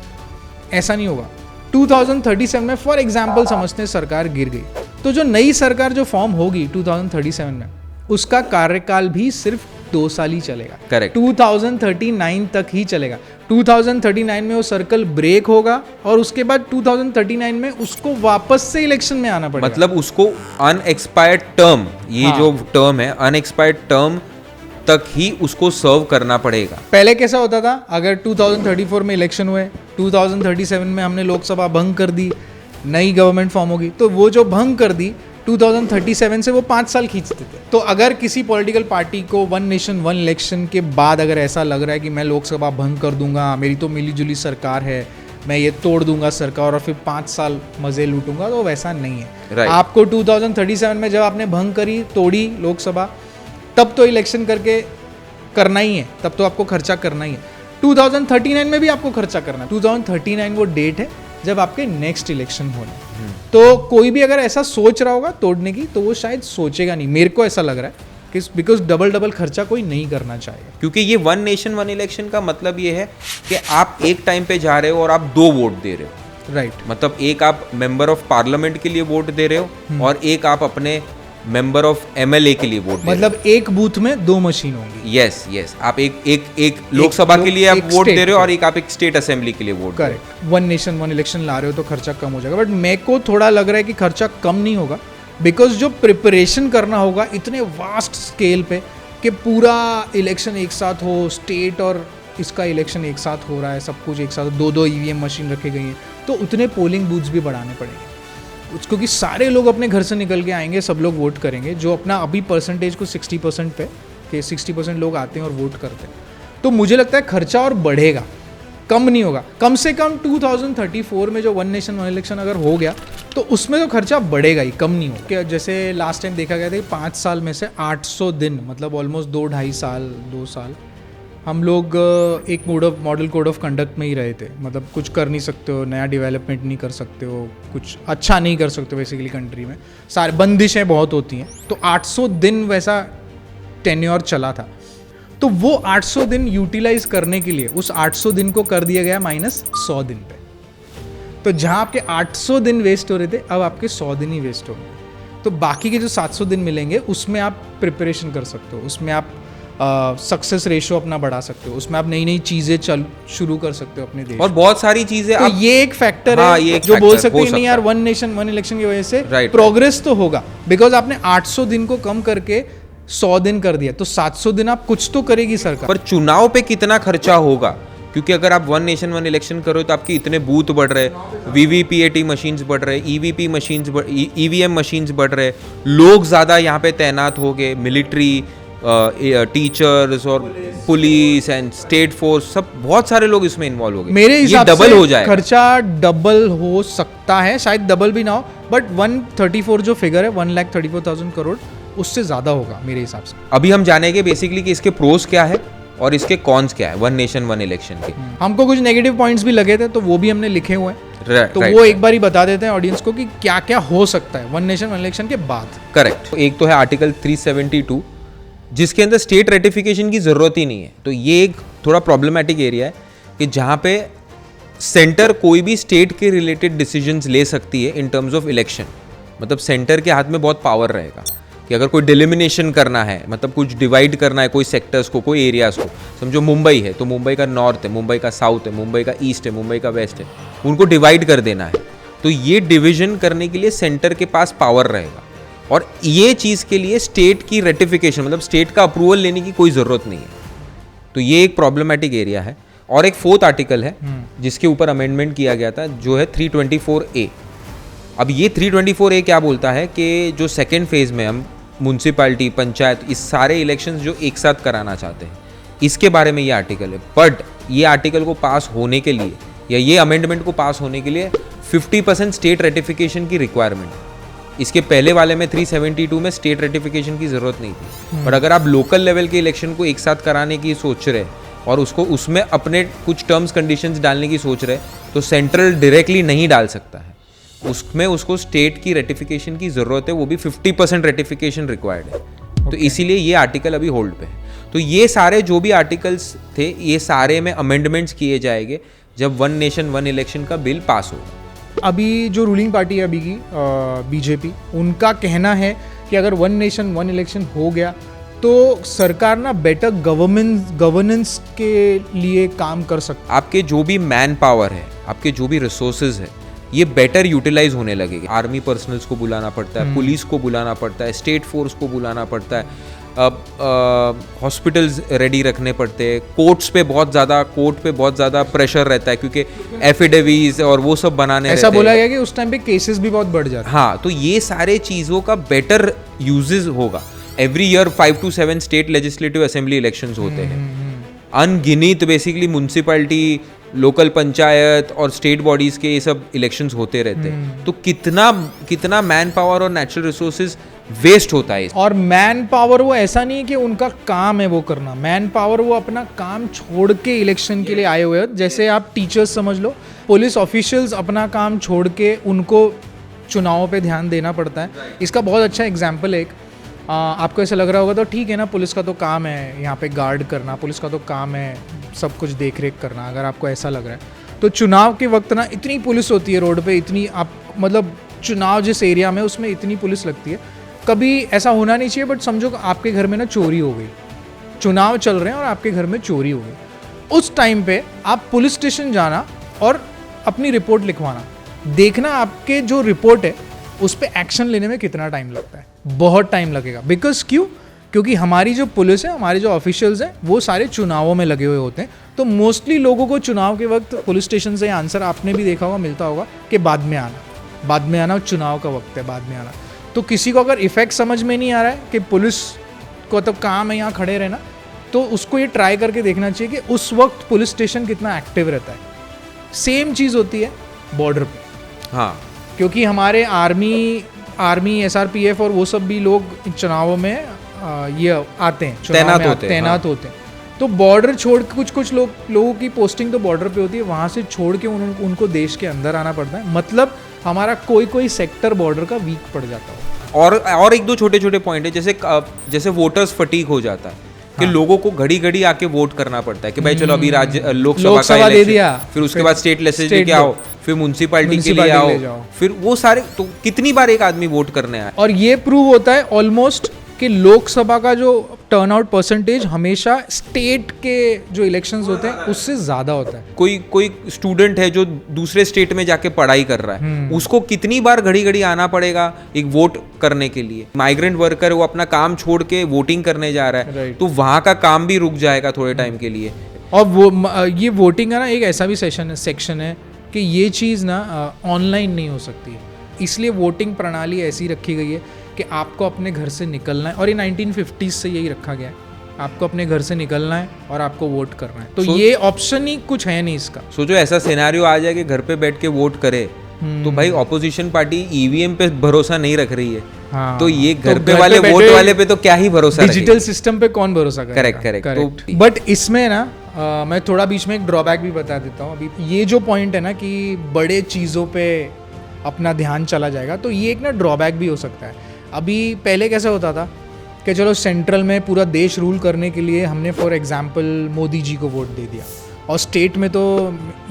ऐसा नहीं होगा। 2037 में फॉर एग्जाम्पल समझते हैं सरकार गिर गई, तो जो नई सरकार जो फॉर्म होगी 2037 में, उसका कार्यकाल भी सिर्फ 2 साल ही चलेगा। करेक्ट। 2039 तक ही चलेगा। 2039 में वो सर्कल ब्रेक होगा और उसके बाद 2039 में उसको वापस से इलेक्शन में आना पड़ेगा। मतलब उसको अनएक्सपायर्ड टर्म, ये हाँ, जो टर्म है अनएक्सपायर्ड टर्म तक ही उसको सर्व करना पड़ेगा। पहले कैसा होता था, अगर 2034 में इलेक्शन हुए, 2037 में हमने लोकसभा भंग कर दी, नई गवर्नमेंट फॉर्म होगी, तो वो जो भंग कर दी 2037 से वो 5 साल खींचते थे। तो अगर किसी पॉलिटिकल पार्टी को वन नेशन वन इलेक्शन के बाद अगर ऐसा लग रहा है कि मैं लोकसभा भंग कर दूंगा, मेरी तो मिलीजुली सरकार है, मैं ये तोड़ दूंगा सरकार और फिर 5 साल मजे लूटूंगा, तो वैसा नहीं है। Right. आपको 2037 में जब आपने भंग करी, तोड़ी लोकसभा, तब तो इलेक्शन करके करना ही है, तब तो आपको खर्चा करना ही है। 2039 में भी आपको खर्चा करना है। 2039 वो डेट है जब आपके नेक्स्ट इलेक्शन होने। तो कोई भी अगर ऐसा सोच रहा होगा तोड़ने की, तो वो शायद सोचेगा नहीं, मेरे को ऐसा लग रहा है कि बिकॉज डबल खर्चा कोई नहीं करना चाहेगा। क्योंकि ये वन नेशन वन इलेक्शन का मतलब ये है कि आप एक टाइम पे जा रहे हो और आप 2 वोट दे रहे हो। राइट। मतलब एक आप मेंबर ऑफ पार्लियामेंट के लिए वोट दे रहे हो और एक आप अपने मेंबर ऑफ एमएलए के लिए वोट दे रहे हो। मतलब एक बूथ में 2 मशीन होंगी। यस यस, आप एक लोकसभा के लिए आप वोट दे रहे हो और एक आप एक स्टेट असेंबली के लिए वोट दे रहे हो। Correct. One nation one election ला रहे हो तो खर्चा कम हो जाएगा, बट मेरे को थोड़ा लग रहा है कि खर्चा कम नहीं होगा, बिकॉज जो प्रिपरेशन करना होगा इतने वास्ट स्केल पे कि पूरा इलेक्शन एक साथ हो, स्टेट और इसका इलेक्शन एक साथ हो रहा है, सब कुछ एक साथ, 2 ईवीएम मशीन रखे गई हैं, तो उतने पोलिंग बूथ्स भी बढ़ाने पड़ेंगे, क्योंकि सारे लोग अपने घर से निकल के आएंगे, सब लोग वोट करेंगे। जो अपना अभी परसेंटेज को 60% पे, कि 60% लोग आते हैं और वोट करते हैं, तो मुझे लगता है खर्चा और बढ़ेगा, कम नहीं होगा। कम से कम 2034 में जो वन नेशन वन इलेक्शन अगर हो गया तो उसमें तो खर्चा बढ़ेगा ही, कम नहीं होगा। जैसे लास्ट टाइम देखा गया था कि 5 साल में से 800 दिन, मतलब ऑलमोस्ट 2 साल हम लोग एक मॉडल कोड ऑफ कंडक्ट में ही रहे थे। मतलब कुछ कर नहीं सकते हो, नया डेवलपमेंट नहीं कर सकते हो, कुछ अच्छा नहीं कर सकते हो बेसिकली कंट्री में, सारे बंदिशें बहुत होती हैं। तो 800 दिन वैसा टेन्योर चला था, तो वो 800 दिन यूटिलाइज करने के लिए उस 800 दिन को कर दिया गया माइनस 100 दिन पे। तो जहाँ आपके 800 दिन वेस्ट हो रहे थे, अब आपके 100 दिन ही वेस्ट होंगे। तो बाकी के जो 700 दिन मिलेंगे उसमें आप प्रिपरेशन कर सकते हो, उसमें आप सक्सेस रेशो अपना बढ़ा सकते हो, उसमें आप नई नई चीजें शुरू कर सकते हो अपने देश और बहुत सारी चीजें। तो ये एक फैक्टर है, ये एक जो बोल factor सकते हो हैं नहीं सकता यार है। वन नेशन वन इलेक्शन की वजह से Right, प्रोग्रेस तो होगा, बिकॉज आपने 800 दिन को कम करके 100 दिन कर दिया, तो 700 दिन आप कुछ तो करेगी सरकार। पर चुनाव पे कितना खर्चा होगा, क्योंकि अगर आप वन नेशन वन इलेक्शन करो तो आपके इतने बूथ बढ़ रहे, वीवीपीएटी मशीन्स बढ़ रहे, ईवीपी मशीन्स, ईवीएम मशीन्स बढ़ रहे, लोग ज़्यादा यहाँ पे तैनात हो गए, मिलिट्री, टीचर्स और पुलिस एंड स्टेट फोर्स, सब बहुत सारे लोग इसमें इन्वॉल्व हो गए। मेरे हिसाब डबल से हो जाए, खर्चा डबल हो सकता है, शायद डबल भी ना हो, बट 134 जो फिगर है 1,34,000 करोड़, उससे ज़्यादा होगा मेरे हिसाब से। अभी हम जानेंगे बेसिकली कि इसके प्रोस क्या है और इसके कॉन्स क्या है वन नेशन वन इलेक्शन के। हमको कुछ नेगेटिव पॉइंट्स भी लगे थे, तो वो भी हमने लिखे हुए हैं, तो Right, वो right. एक बार ही बता देते हैं ऑडियंस को कि क्या क्या हो सकता है वन नेशन वन इलेक्शन के बाद। करेक्ट। एक तो है आर्टिकल 372, जिसके अंदर स्टेट रेटिफिकेशन की ज़रूरत ही नहीं है। तो ये एक थोड़ा प्रॉब्लमेटिक एरिया है कि जहाँ पे सेंटर कोई भी स्टेट के रिलेटेड डिसीजंस ले सकती है इन टर्म्स ऑफ इलेक्शन। मतलब सेंटर के हाथ में बहुत पावर रहेगा कि अगर कोई डिलिमिनेशन करना है, मतलब कुछ डिवाइड करना है कोई सेक्टर्स को, कोई एरियाज़ को, समझो मुंबई है तो मुंबई का नॉर्थ है, मुंबई का साउथ है, मुंबई का ईस्ट है, मुंबई का वेस्ट है, उनको डिवाइड कर देना है, तो ये डिवीजन करने के लिए सेंटर के पास पावर रहेगा। और ये चीज़ के लिए स्टेट की रेटिफिकेशन मतलब स्टेट का अप्रूवल लेने की कोई ज़रूरत नहीं है, तो ये एक प्रॉब्लमेटिक एरिया है। और एक 4th आर्टिकल है जिसके ऊपर अमेंडमेंट किया गया था, जो है 324A। अब ये 324A क्या बोलता है कि जो सेकेंड फेज में हम म्यूनसिपैलिटी, पंचायत, इस सारे इलेक्शंस जो एक साथ कराना चाहते हैं, इसके बारे में ये आर्टिकल है। बट ये आर्टिकल को पास होने के लिए या ये अमेंडमेंट को पास होने के लिए 50% स्टेट रेटिफिकेशन की रिक्वायरमेंट। इसके पहले वाले में 372 में स्टेट रेटिफिकेशन की ज़रूरत नहीं थी। बट अगर आप लोकल लेवल के इलेक्शन को एक साथ कराने की सोच रहे और उसको उसमें अपने कुछ टर्म्स कंडीशंस डालने की सोच रहे, तो सेंट्रल डायरेक्टली नहीं डाल सकता है, उसमें उसको स्टेट की रेटिफिकेशन की ज़रूरत है, वो भी 50% रेटिफिकेशन रिक्वायर्ड है। तो इसीलिए ये आर्टिकल अभी होल्ड पे है। तो ये सारे जो भी आर्टिकल्स थे, ये सारे में अमेंडमेंट्स किए जाएंगे जब वन नेशन वन इलेक्शन का बिल पास होगा। अभी जो रूलिंग पार्टी है अभी की बीजेपी, उनका कहना है कि अगर वन नेशन वन इलेक्शन हो गया तो सरकार ना बेटर गवर्नेंस के लिए काम कर सकती। आपके जो भी मैन पावर है, आपके जो भी रिसोर्सेज है, ये बेटर यूटिलाइज होने लगेगी। आर्मी पर्सनल्स को बुलाना पड़ता है, पुलिस को बुलाना पड़ता है, स्टेट फोर्स को बुलाना पड़ता है, हॉस्पिटल्स रेडी रखने पड़ते हैं, कोर्ट पे बहुत ज़्यादा प्रेशर रहता है क्योंकि एफिडेविट्स और वो सब बनाने ऐसा बोला गया कि उस टाइम पे केसेस भी बहुत बढ़ जाते हैं। हाँ, तो ये सारे चीज़ों का बेटर यूजेस होगा। Every year 5 to 7 state legislative assembly elections होते हैं, अनगिनित बेसिकली म्यूनसिपैलिटी, लोकल पंचायत और स्टेट बॉडीज के ये सब इलेक्शंस होते रहते हैं। तो कितना मैन पावर और नेचुरल रिसोर्सेज वेस्ट होता है। और मैन पावर वो ऐसा नहीं है कि उनका काम है वो करना, मैन पावर वो अपना काम छोड़ के इलेक्शन के लिए आए हुए हैं। जैसे आप टीचर्स समझ लो, पुलिस ऑफिशियल्स अपना काम छोड़ के उनको चुनावों पे ध्यान देना पड़ता है। इसका बहुत अच्छा एग्जाम्पल है एक, आपको ऐसा लग रहा होगा तो ठीक है ना, पुलिस का तो काम है यहाँ पे गार्ड करना, पुलिस का तो काम है सब कुछ देख रेख करना। अगर आपको ऐसा लग रहा है तो चुनाव के वक्त ना इतनी पुलिस होती है रोड पे, इतनी आप मतलब चुनाव जिस एरिया में उसमें इतनी पुलिस लगती है, कभी ऐसा होना नहीं चाहिए। बट समझो आपके घर में ना चोरी हो गई, चुनाव चल रहे हैं और आपके घर में चोरी हो गई, उस टाइम पे आप पुलिस स्टेशन जाना और अपनी रिपोर्ट लिखवाना, देखना आपके जो रिपोर्ट है उस पर एक्शन लेने में कितना टाइम लगता है। बहुत टाइम लगेगा। बिकॉज क्योंकि हमारी जो पुलिस है, हमारे जो ऑफिशियल्स हैं, वो सारे चुनावों में लगे हुए होते हैं। तो मोस्टली लोगों को चुनाव के वक्त पुलिस स्टेशन से आंसर आपने भी देखा होगा, मिलता होगा कि बाद में आना, चुनाव का वक्त है, बाद में आना। तो किसी को अगर इफेक्ट समझ में नहीं आ रहा है कि पुलिस को तो काम है यहाँ खड़े रहना, तो उसको ये ट्राई करके देखना चाहिए कि उस वक्त पुलिस स्टेशन कितना एक्टिव रहता है। सेम चीज़ होती है बॉर्डर पे। हाँ, क्योंकि हमारे आर्मी, SRPF और वो सब भी लोग चुनावों में ये आते हैं, तैनात होते हैं। तो बॉर्डर छोड़ के कुछ लोगों की पोस्टिंग तो बॉर्डर पे होती है, वहाँ से छोड़ के उनको देश के अंदर आना पड़ता है। मतलब हमारा कोई सेक्टर बॉर्डर का वीक पड़ जाता है। और एक दो छोटे पॉइंट है, जैसे वोटर्स फटीग हो जाता है कि लोगों को घड़ी आके वोट करना पड़ता है कि भाई चलो अभी लोकसभा का दे दिया, फिर उसके बाद स्टेट लेजिस्लेटिव के आओ, फिर म्यूनसिपैलिटी के लिए आओ, फिर वो सारे, तो कितनी बार एक आदमी वोट करने आए। और ये प्रूव होता है ऑलमोस्ट कि लोकसभा का जो टर्नआउट परसेंटेज हमेशा स्टेट के जो इलेक्शंस होते हैं उससे ज्यादा होता है। कोई स्टूडेंट है जो दूसरे स्टेट में जाके पढ़ाई कर रहा है, उसको कितनी बार घड़ी आना पड़ेगा एक वोट करने के लिए। माइग्रेंट वर्कर वो अपना काम छोड़ के वोटिंग करने जा रहा है, तो वहाँ का काम भी रुक जाएगा थोड़े टाइम के लिए। और वो ये वोटिंग का ना एक ऐसा भी सेक्शन है कि ये चीज़ ना ऑनलाइन नहीं हो सकती है, इसलिए वोटिंग प्रणाली ऐसी रखी गई है कि आपको अपने घर से निकलना है। और ये 1950s से यही रखा गया है, आपको अपने घर से निकलना है और आपको वोट करना है। तो ये ऑप्शन ही कुछ है नहीं इसका। सोचो ऐसा सिनेरियो आ जाए कि घर पे बैठ के वोट करे, तो भाई ऑपोजिशन पार्टी EVM पे भरोसा नहीं रख रही है। हाँ, तो ये घर पे वाले वोट वाले पे तो क्या ही भरोसा, डिजिटल सिस्टम पे कौन भरोसा करेगा। करेक्ट। बट इसमें ना मैं थोड़ा बीच में एक ड्रॉबैक भी बता देता हूँ। अभी ये जो पॉइंट है ना कि बड़े चीज़ों पे अपना ध्यान चला जाएगा, तो ये एक ना ड्रॉबैक भी हो सकता है। अभी पहले कैसा होता था कि चलो सेंट्रल में पूरा देश रूल करने के लिए हमने फॉर एग्जांपल मोदी जी को वोट दे दिया, और स्टेट में तो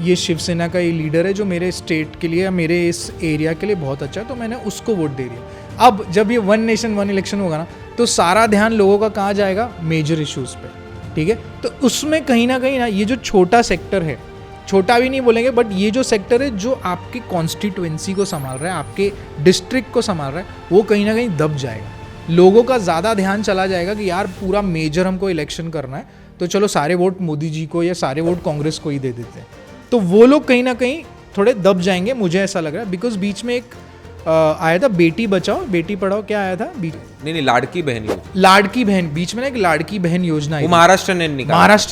ये शिवसेना का ये लीडर है जो मेरे स्टेट के लिए, मेरे इस एरिया के लिए बहुत अच्छा है, तो मैंने उसको वोट दे दिया। अब जब ये वन नेशन वन इलेक्शन होगा ना, तो सारा ध्यान लोगों का कहाँ जाएगा, मेजर इश्यूज़ पे, ठीक है। तो उसमें कहीं ना ये जो छोटा सेक्टर है, छोटा भी नहीं बोलेंगे, बट ये जो सेक्टर है जो आपके कॉन्स्टिट्यूएंसी को संभाल रहा है, आपके डिस्ट्रिक्ट को संभाल रहा है, वो कहीं ना कहीं दब जाएगा। लोगों का ज़्यादा ध्यान चला जाएगा कि यार पूरा मेजर हमको इलेक्शन करना है, तो चलो सारे वोट मोदी जी को या सारे वोट कांग्रेस को ही दे देते हैं। तो वो लोग कहीं ना कहीं थोड़े दब जाएंगे, मुझे ऐसा लग रहा है। बिकॉज बीच में एक आया था बेटी बचाओ बेटी पढ़ाओ, क्या आया था नहीं लाड़की बहन योजना, लाड़की बहन, बीच में ना एक लाड़की बहन योजना आई वो थी। महाराष्ट्र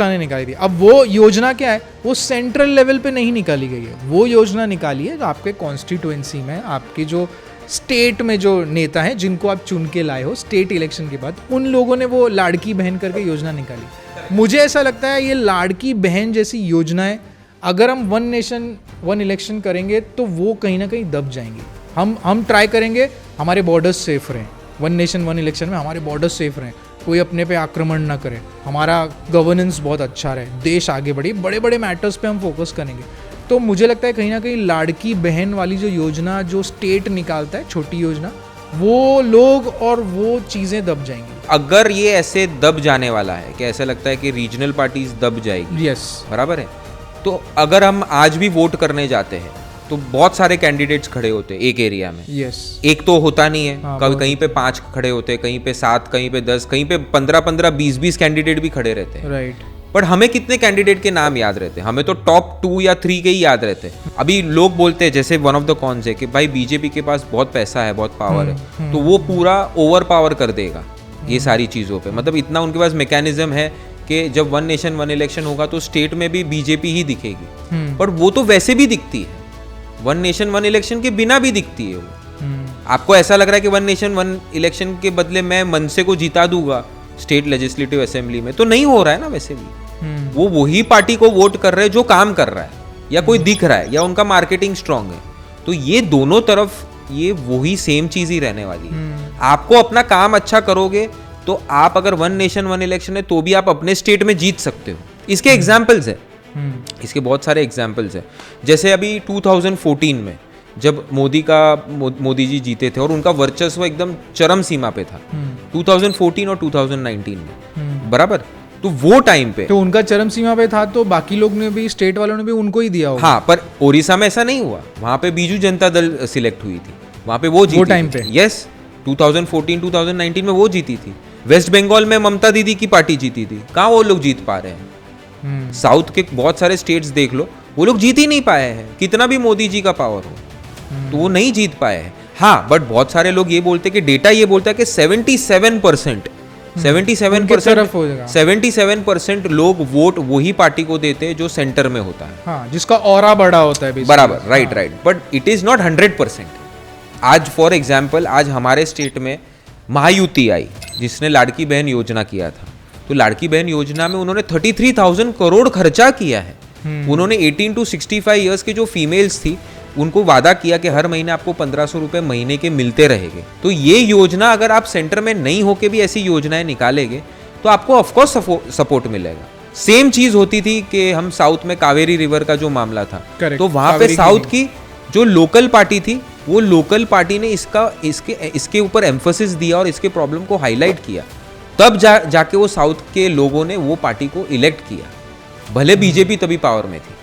ने निकाली थी। अब वो योजना क्या है, वो सेंट्रल लेवल पे नहीं निकाली गई है, वो योजना निकाली है जो आपके कॉन्स्टिट्यूएंसी में, आपके जो स्टेट में जो नेता हैं जिनको आप चुन के लाए हो स्टेट इलेक्शन के बाद, उन लोगों ने वो लाड़की बहन करके योजना निकाली। मुझे ऐसा लगता है ये लाड़की बहन जैसी योजनाएं अगर हम वन नेशन वन इलेक्शन करेंगे तो वो कहीं ना कहीं दब जाएंगी। हम ट्राई करेंगे हमारे बॉर्डर्स सेफ रहें, वन नेशन वन इलेक्शन में हमारे बॉर्डर्स सेफ रहें, कोई अपने पे आक्रमण ना करे, हमारा गवर्नेंस बहुत अच्छा रहे, देश आगे बढ़े, बड़े बड़े मैटर्स पे हम फोकस करेंगे। तो मुझे लगता है कहीं ना कहीं लाड़की बहन वाली जो योजना जो स्टेट निकालता है, छोटी योजना, वो लोग और वो चीज़ें दब जाएंगी। अगर ये ऐसे दब जाने वाला है कि ऐसा लगता है कि रीजनल पार्टीज दब जाएगी, यस बराबर है, तो अगर हम आज भी वोट करने जाते हैं तो बहुत सारे कैंडिडेट्स खड़े होते हैं एक एरिया में। यस एक तो होता नहीं है, हाँ, कभी कहीं पे 5 खड़े होते हैं, कहीं पे 7, कहीं पे 10, कहीं पे 15-15, 20-20 कैंडिडेट भी खड़े रहते हैं। राइट। पर हमें कितने कैंडिडेट के नाम याद रहते हैं? हमें तो टॉप 2 या 3 के ही याद रहते हैं। अभी लोग बोलते हैं, जैसे वन ऑफ द कॉन्स है कि भाई बीजेपी के पास बहुत पैसा है, बहुत पावर है, तो वो पूरा ओवर पावर कर देगा ये सारी चीज़ों पे। मतलब इतना उनके पास मैकेनिज्म है कि जब वन नेशन वन इलेक्शन होगा तो स्टेट में भी बीजेपी ही दिखेगी। पर वो तो वैसे भी दिखती है, वन नेशन वन इलेक्शन के बिना भी दिखती है वो। आपको ऐसा लग रहा है कि वन नेशन वन इलेक्शन के बदले मैं मनसे को जिता दूंगा स्टेट लेजिस्लेटिव असेंबली में, तो नहीं हो रहा है ना। वैसे भी वो वही पार्टी को वोट कर रहे हैं जो काम कर रहा है या कोई दिख रहा है या उनका मार्केटिंग स्ट्रांग है। तो ये दोनों तरफ ये वही सेम चीज ही रहने वाली है। आपको अपना काम अच्छा करोगे तो आप अगर वन नेशन वन इलेक्शन है तो भी आप अपने स्टेट में जीत सकते हो। इसके एग्जाम्पल्स है, इसके बहुत सारे एग्जाम्पल्स हैं। जैसे अभी 2014 में जब मोदी जी जीते थे और उनका वर्चस्व एकदम चरम सीमा पे था, 2014 और 2019 में, बराबर। तो वो टाइम पे तो उनका चरम सीमा पे था, तो बाकी लोग ने भी, स्टेट वालों ने भी उनको ही दिया होगा। हाँ, पर ओडिशा में ऐसा नहीं हुआ, वहां पे बीजू जनता दल सिलेक्ट हुई थी, वहां पे वो जीती टाइम पे। यस, 2014-2019 में वो जीती थी। वेस्ट बंगाल में ममता दीदी की पार्टी जीती थी, कहाँ वो लोग जीत पा रहे हैं? साउथ के बहुत सारे स्टेट्स देख लो, वो लोग जीत ही नहीं पाए हैं, कितना भी मोदी जी का पावर हो, तो वो नहीं जीत पाए हैं। हाँ, बट बहुत सारे लोग ये बोलते हैं कि डेटा ये बोलता है कि 77% लोग वोट वही पार्टी को देते हैं जो सेंटर में होता है। हाँ, जिसका ऑरा बड़ा होता है बराबर, right. But it is not 100%। आज फॉर एग्जाम्पल, आज हमारे स्टेट में महायुति आई जिसने लाड़की बहन योजना किया था, तो लाड़की बहन योजना में उन्होंने 33,000 करोड़ खर्चा किया है। उन्होंने 18 to 65 ईयर्स की जो फीमेल्स थी उनको वादा किया कि हर महीने आपको 1500 रुपए महीने के मिलते रहेंगे। तो ये योजना अगर आप सेंटर में नहीं होके भी ऐसी योजनाएं निकालेंगे तो आपको ऑफकोर्स सपोर्ट मिलेगा। सेम चीज होती थी कि हम साउथ में कावेरी रिवर का जो मामला था, तो वहां पे साउथ की जो लोकल पार्टी थी, वो लोकल पार्टी ने इसके ऊपर एम्फोसिस दिया और इसके प्रॉब्लम को हाईलाइट किया, तब जाके वो साउथ के लोगों ने वो पार्टी को इलेक्ट किया, भले बीजेपी तभी पावर में थी।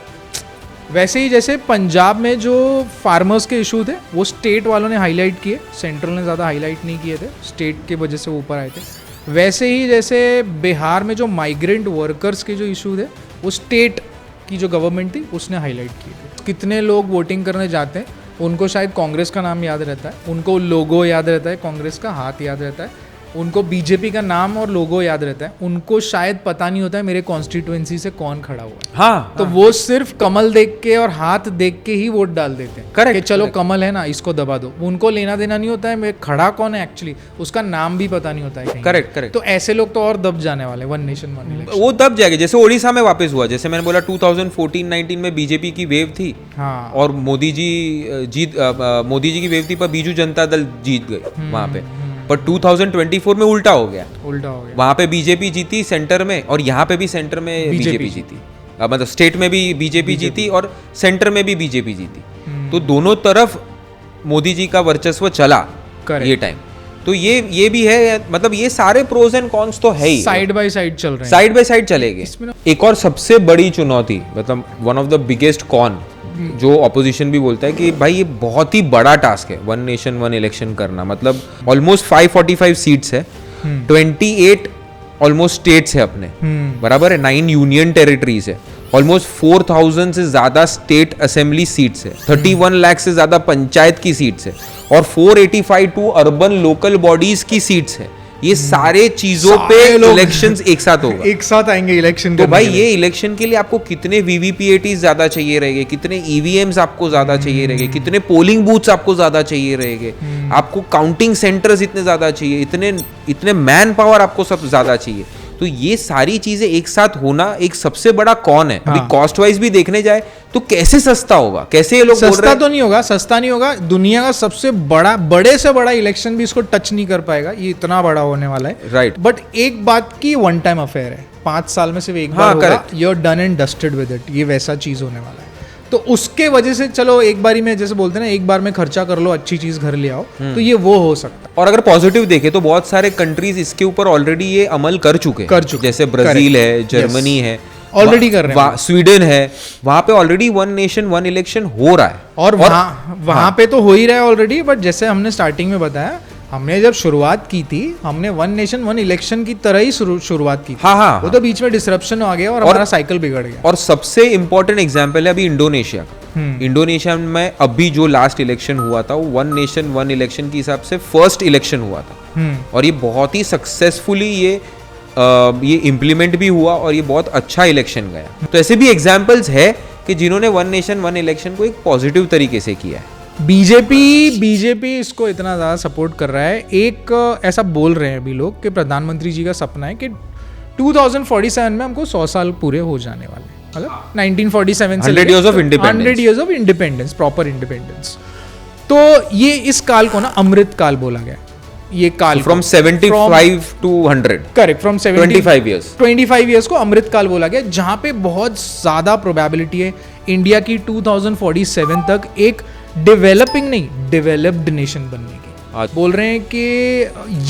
वैसे ही जैसे पंजाब में जो फार्मर्स के इशू थे वो स्टेट वालों ने हाईलाइट किए, सेंट्रल ने ज़्यादा हाईलाइट नहीं किए थे, स्टेट के वजह से ऊपर आए थे। वैसे ही जैसे बिहार में जो माइग्रेंट वर्कर्स के जो इशू थे वो स्टेट की जो गवर्नमेंट थी उसने हाईलाइट किए थे। कितने लोग वोटिंग करने जाते हैं, उनको शायद कांग्रेस का नाम याद रहता है, उनको लोगो याद रहता है, कांग्रेस का हाथ याद रहता है, उनको बीजेपी का नाम और लोगो याद रहता है, उनको शायद पता नहीं होता है मेरे कॉन्स्टिट्यूएंसी से कौन खड़ा हुआ है। हाँ, तो वो सिर्फ कमल देख के और हाथ देख के ही वोट डाल देते हैं। करेक्ट, चलो कमल है ना, इसको दबा दो। उनको लेना देना नहीं होता है मैं खड़ा कौन है, एक्चुअली उसका नाम भी पता नहीं होता है। करेक्ट। तो ऐसे लोग तो और दब जाने वाले, वन नेशन वन इलेक्शन वो दब जाएगा। जैसे ओडिशा में वापस हुआ, जैसे मैंने बोला 2014-19 में बीजेपी की वेव थी, हाँ, और मोदी जी की वेव थी, पर बीजू जनता दल जीत गए वहां पे। पर 2024 में उल्टा हो गया। वहां पे बीजेपी जीती सेंटर में, और यहाँ पे भी सेंटर में बीजेपी जीती, मतलब स्टेट में भी बीजेपी जीती और सेंटर में भी बीजेपी जीती। तो दोनों तरफ मोदी जी का वर्चस्व चला ये टाइम। तो ये भी है, मतलब ये सारे प्रोज एंड कॉन्स तो है ही, साइड बाय साइड चल रहे हैं, साइड बाय साइड चलेंगे। एक और सबसे बड़ी चुनौती, मतलब one of the biggest con, जो ऑपोजिशन भी बोलता है कि भाई ये बहुत ही बड़ा टास्क है वन नेशन वन इलेक्शन करना, मतलब ऑलमोस्ट 545 सीट्स है, 28 ऑलमोस्ट स्टेट्स है अपने, बराबर है, 9 यूनियन टेरिटरीज है, ऑलमोस्ट 4000 से ज्यादा स्टेट असेंबली सीट्स है, 31 लाख से ज्यादा पंचायत की सीट्स है, और 485 टू अर्बन लोकल बॉडीज की सीट्स है। ये सारे चीजों पे इलेक्शंस एक साथ होगा, एक साथ आएंगे इलेक्शन। तो भाई ये इलेक्शन के लिए आपको कितने वीवीपीएटीज ज्यादा चाहिए रहेंगे, कितने ईवीएम्स आपको ज्यादा चाहिए रहेंगे, कितने पोलिंग बूथ्स आपको ज्यादा चाहिए रहेंगे, आपको काउंटिंग सेंटर्स इतने ज्यादा चाहिए, इतने मैन पावर आपको सब ज्यादा चाहिए। तो ये सारी चीजें एक साथ होना एक सबसे बड़ा कौन है। अभी कॉस्ट वाइज भी देखने जाए तो कैसे सस्ता होगा, कैसे ये लोग बोल रहे हैं, सस्ता तो नहीं होगा, सस्ता नहीं होगा। दुनिया का सबसे बड़ा, बड़े से बड़ा इलेक्शन भी इसको टच नहीं कर पाएगा, ये इतना बड़ा होने वाला है, राइट। बट एक बात की वन टाइम अफेयर है, 5 साल में सिर्फ एक बार होगा, you are done and dusted with it, ये वैसा चीज होने वाला है। तो उसके वजह से चलो एक बारी में, जैसे बोलते हैं ना, एक बार में खर्चा कर लो, अच्छी चीज घर ले आओ, तो ये वो हो सकता है। और अगर पॉजिटिव देखे तो बहुत सारे कंट्रीज इसके ऊपर ऑलरेडी ये अमल कर चुके हैं, जैसे ब्राजील है, जर्मनी है, ऑलरेडी कर रहे हैं, स्वीडन है, वहां पे already one nation one election हो रहा है, और वहां पे तो हो ही रहा है ऑलरेडी। बट जैसे हमने स्टार्टिंग में बताया, हमने जब शुरुआत की थी, हमने वन नेशन वन इलेक्शन की तरह ही शुरुआत की थी। हाँ, वो तो बीच में डिसरप्शन आ गया और हमारा साइकिल बिगड़ गया। और सबसे इंपॉर्टेंट एग्जांपल है अभी इंडोनेशिया का। इंडोनेशिया में अभी जो लास्ट इलेक्शन हुआ था, वो वन नेशन वन इलेक्शन के हिसाब से फर्स्ट इलेक्शन हुआ था, और ये बहुत ही सक्सेसफुली ये इम्प्लीमेंट भी हुआ, और ये बहुत अच्छा इलेक्शन गया। तो ऐसे भी एग्जाम्पल्स है कि जिन्होंने वन नेशन वन इलेक्शन को एक पॉजिटिव तरीके से किया है। बीजेपी इसको इतना ज़्यादा सपोर्ट कर रहा है। एक ऐसा बोल रहे हैं अभी लोग कि प्रधानमंत्री जी का सपना है कि 2047 में हमको 100 साल पूरे हो जाने वाले, मतलब 1947 से 100 years of independence, 100 years of independence, proper independence. तो ये इस काल को ना अमृत काल बोला गया। ये काल from 75 to 100, correct, from 25 years को अमृत काल बोला गया, जहां पे बहुत ज्यादा प्रोबेबिलिटी है इंडिया की 2047 तक एक डेवलपिंग नहीं, डेवलप्ड नेशन बनने की। बोल रहे हैं कि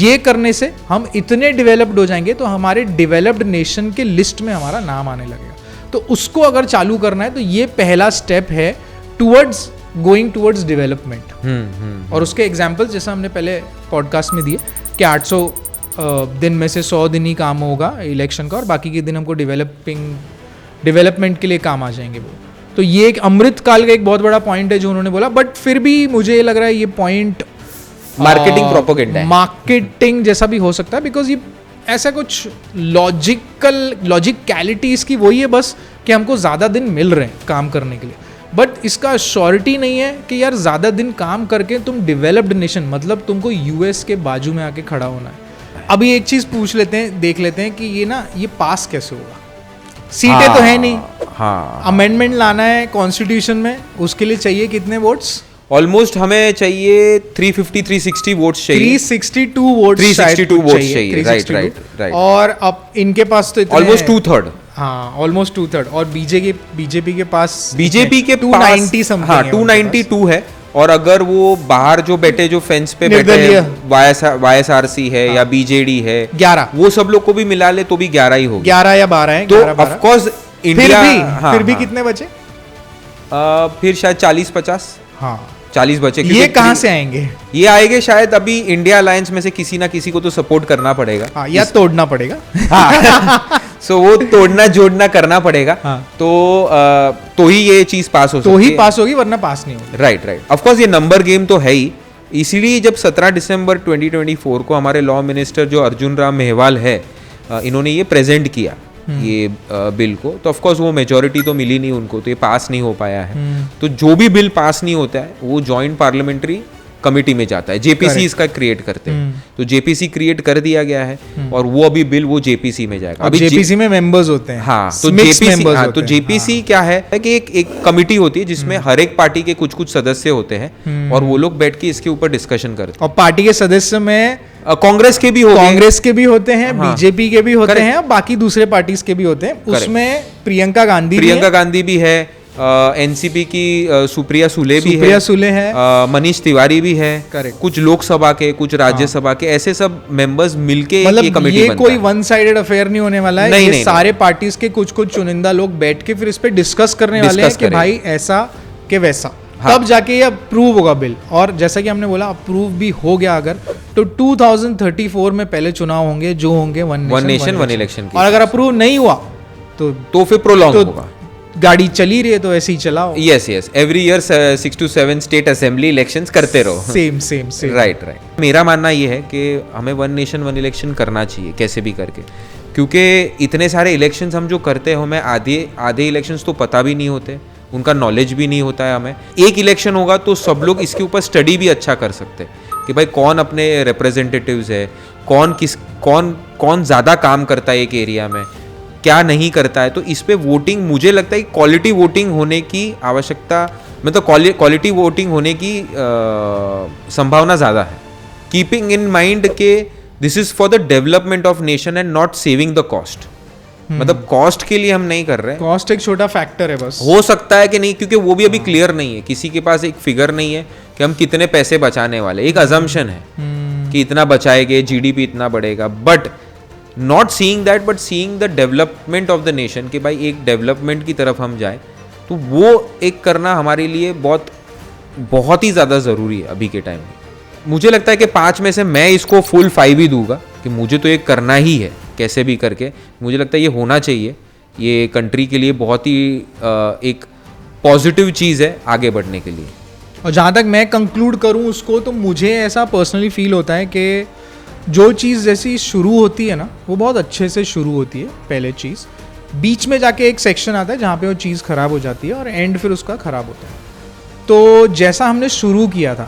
ये करने से हम इतने डेवलप्ड हो जाएंगे तो हमारे डेवलप्ड नेशन के लिस्ट में हमारा नाम आने लगेगा। तो उसको अगर चालू करना है तो ये पहला स्टेप है टुवर्ड्स गोइंग टुवर्ड्स डेवलपमेंट। और उसके एग्जाम्पल्स जैसा हमने पहले पॉडकास्ट में दिए कि 800 दिन में से 100 दिन ही काम होगा इलेक्शन का, और बाकी के दिन हमको डेवलपमेंट के लिए काम आ जाएंगे वो। तो ये एक अमृत काल का एक बहुत बड़ा पॉइंट है जो उन्होंने बोला। बट फिर भी मुझे ये लग रहा है ये पॉइंट मार्केटिंग प्रोपेगेंडा है, मार्केटिंग जैसा भी हो सकता है, बिकॉज ये ऐसा कुछ लॉजिकलिटी इसकी वही है बस कि हमको ज़्यादा दिन मिल रहे हैं काम करने के लिए, बट इसका श्योरिटी नहीं है कि यार ज़्यादा दिन काम करके तुम डेवलप्ड नेशन, मतलब तुमको यूएस के बाजू में आके खड़ा होना है। अभी एक चीज़ पूछ लेते हैं, देख लेते हैं कि ये ना ये पास कैसे होगा। सीटें तो है नहीं, अमेंडमेंट लाना है कॉन्स्टिट्यूशन में, उसके लिए चाहिए कितने वोट्स? ऑलमोस्ट हमें चाहिए 350-360 वोट्स चाहिए, 362 वोट्स 362 वोट्स चाहिए, राइट। और अब इनके पास तो ऑलमोस्ट 2/3, हाँ ऑलमोस्ट 2/3, और बीजेपी के पास 290 समथिंग, हाँ 292 है। और अगर वो बाहर जो बैठे, जो फेंस पे बैठे, YSRC है या BJD है, 11, वो सब लोग को भी मिला ले तो भी 11 ही होगा, 11 या 12 है। तो ऑफ कोर्स इंडिया फिर भी कितने बचे? फिर शायद 40-50, हाँ 40 बचे। ये कहाँ से आएंगे? ये आएंगे शायद अभी इंडिया अलायंस में से किसी ना किसी को तो सपोर्ट करना पड़ेगा, हाँ, या तोड़ना पड़ेगा। हाँ सो वो तोड़ना जोड़ना करना पड़ेगा, हाँ। तो ही ये चीज पास हो सकती है, तो ही पास होगी, वरना पास नहीं होगी। राइट। ऑफ कोर्स ये नंबर गेम तो है ही, इसीलिए जब 17 दिसंबर 2024 को हमारे लॉ मिनिस्टर जो अर्जुन राम मेघवाल है, इन्होंने ये प्रेजेंट किया ये बिल को, तो ऑफ कोर्स वो मेजॉरिटी तो मिली नहीं उनको, तो ये पास नहीं हो पाया है। तो जो भी बिल पास नहीं होता है वो जॉइंट पार्लियामेंट्री कमिटी में जाता है, जेपीसी इसका क्रिएट करते हैं। तो जेपीसी क्रिएट कर दिया गया है, और वो अभी बिल वो जेपीसी में जाएगा। अभी जेपीसी में मेंबर्स होते हैं, हाँ, तो जेपीसी क्या है कि एक कमिटी होती है जिसमें हर एक पार्टी के कुछ सदस्य होते हैं, और वो लोग बैठ के इसके ऊपर डिस्कशन करते हैं। और पार्टी के सदस्य में कांग्रेस के भी होते हैं, बीजेपी के भी होते हैं, बाकी दूसरे पार्टीज के भी होते हैं। उसमें प्रियंका गांधी भी है, एनसीपी की सुप्रिया सुले भी सुप्रिया है, सुले है, मनीष तिवारी भी है, Correct. कुछ लोकसभा के, कुछ राज्यसभा के, ऐसे सब मेंबर्स मिलके ये मतलब कमेटी ये बनता कोई है। वन साइडेड अफेयर नहीं होने वाला है। नहीं, ये नहीं, सारे पार्टीज के कुछ कुछ चुनिंदा लोग बैठ के फिर इस पे डिस्कस करने वाले हैं Discuss कि भाई ऐसा के वैसा, हाँ। तब जाके ये अप्रूव होगा बिल। और जैसा कि हमने बोला अप्रूव भी हो गया अगर, तो 2034 में पहले चुनाव होंगे जो होंगे वन नेशन वन इलेक्शन और अगर अप्रूव नहीं हुआ तो फिर प्रोलॉन्ग तो होगा। गाड़ी चली रही है तो ऐसे ही चलाओ। Yes yes, every year 6 to 7 state assembly elections करते रहो। Same same same. Right right. मेरा मानना ये है कि हमें वन नेशन वन इलेक्शन करना चाहिए कैसे भी करके, क्योंकि इतने सारे इलेक्शंस हम जो करते हैं हमें आधे इलेक्शंस तो पता भी नहीं होते, उनका नॉलेज भी नहीं होता है हमें। एक इलेक्शन होगा तो सब लोग इसके ऊपर स्टडी भी अच्छा कर सकते हैं कि भाई कौन अपने रिप्रेजेंटेटिव्स है, कौन ज़्यादा काम करता है एक एरिया में, क्या नहीं करता है। तो इस पे वोटिंग, मुझे लगता है क्वालिटी वोटिंग होने की आवश्यकता, मतलब क्वालिटी वोटिंग होने की संभावना ज़्यादा है, कीपिंग इन माइंड के this is for the development of nation and not saving the cost. मतलब कॉस्ट के लिए हम नहीं कर रहे हैं, कॉस्ट एक छोटा फैक्टर है बस। हो सकता है कि नहीं, क्योंकि वो भी अभी क्लियर नहीं है, किसी के पास एक फिगर नहीं है कि हम कितने पैसे बचाने वाले, एक अजम्पशन है कि इतना बचाएंगे, जीडीपी इतना बढ़ेगा, but not seeing that, but seeing the development of the nation, कि भाई एक डेवलपमेंट की तरफ हम जाए, तो वो एक करना हमारे लिए बहुत ही ज़्यादा ज़रूरी है अभी के टाइम में। मुझे लगता है कि 5 में से मैं इसको फुल 5 ही दूंगा कि मुझे तो ये करना ही है कैसे भी करके। मुझे लगता है ये होना चाहिए, ये कंट्री के लिए बहुत ही एक पॉजिटिव चीज़ है आगे बढ़ने के लिए। और जहाँ तक मैं कंक्लूड करूँ उसको, तो मुझे ऐसा पर्सनली फील होता है कि जो चीज़ जैसी शुरू होती है ना, वो बहुत अच्छे से शुरू होती है पहले चीज़, बीच में जाके एक सेक्शन आता है जहाँ पे वो चीज़ ख़राब हो जाती है और एंड फिर उसका ख़राब होता है। तो जैसा हमने शुरू किया था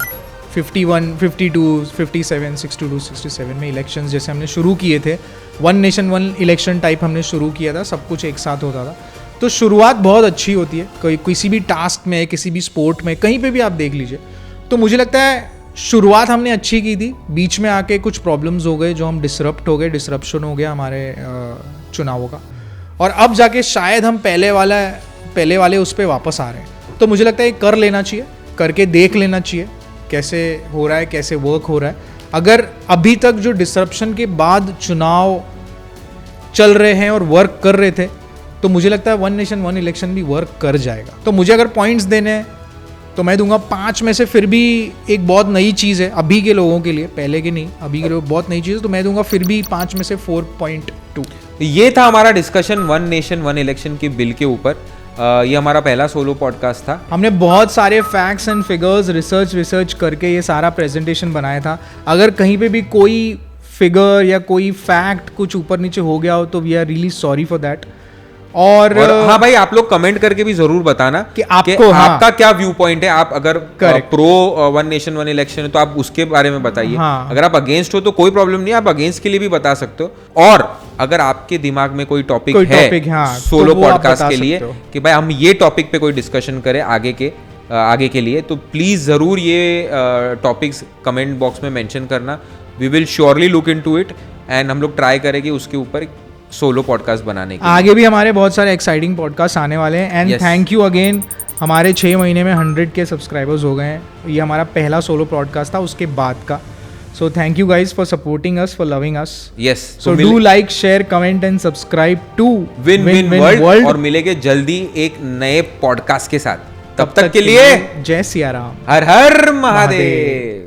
51, 52, 57, 62, 67 में इलेक्शंस जैसे हमने शुरू किए थे, one nation one election type हमने शुरू किया था, सब कुछ एक साथ होता था। तो शुरुआत बहुत अच्छी होती है, किसी भी टास्क में, किसी भी स्पोर्ट में, कहीं पे भी आप देख लीजिए। तो मुझे लगता है शुरुआत हमने अच्छी की थी, बीच में आके कुछ प्रॉब्लम्स हो गए जो हम डिसरप्शन हो गया हमारे चुनावों का, और अब जाके शायद हम पहले वाले उस पर वापस आ रहे हैं। तो मुझे लगता है कर लेना चाहिए, करके देख लेना चाहिए कैसे हो रहा है, कैसे वर्क हो रहा है। अगर अभी तक जो डिसरप्शन के बाद चुनाव चल रहे हैं और वर्क कर रहे थे, तो मुझे लगता है वन नेशन वन इलेक्शन भी वर्क कर जाएगा। तो मुझे अगर पॉइंट्स देने हैं तो मैं दूंगा 5 में से, फिर भी एक बहुत नई चीज़ है अभी के लोगों के लिए, पहले के नहीं, अभी के लोग बहुत नई चीज़ है, तो मैं दूंगा फिर भी 5 में से 4.2। ये था हमारा discussion one nation one election के बिल के ऊपर। ये हमारा पहला सोलो पॉडकास्ट था। हमने बहुत सारे फैक्ट्स एंड फिगर्स रिसर्च करके ये सारा प्रेजेंटेशन बनाया था। अगर कहीं पे भी कोई फिगर या कोई फैक्ट कुछ ऊपर नीचे हो गया हो तो we are really sorry for that. और हाँ भाई, आप लोग कमेंट करके भी जरूर बताना कि आपको आपका क्या व्यू पॉइंट है। आप अगर pro one nation one election है तो आप उसके बारे में बताइए। हाँ। अगर आप अगेंस्ट हो तो कोई प्रॉब्लम नहीं, आप अगेंस्ट के लिए भी बता सकते हो। और अगर आपके दिमाग में कोई टॉपिक है हाँ, सोलो पॉडकास्ट के लिए कि भाई हम ये टॉपिक पे कोई डिस्कशन करें आगे के लिए, तो प्लीज जरूर ये टॉपिक्स कमेंट बॉक्स में मेंशन करना। We will surely look into it and हम लोग ट्राई करेंगे उसके ऊपर सोलो पॉडकास्ट बनाने के। आगे भी हमारे बहुत सारे एक्साइटिंग पॉडकास्ट आने वाले हैं। एंड थैंक यू अगेन, हमारे 6 महीने में 100 के सब्सक्राइबर्स हो गए हैं। ये हमारा पहला सोलो पॉडकास्ट था उसके बाद का। So thank you guys for supporting us, for loving us. Yes, so do like, share, comment and subscribe to Win Win World. और मिलेंगे जल्दी एक नए पॉडकास्ट के साथ। तब तक के लिए जय सिया राम, हर हर महादेव।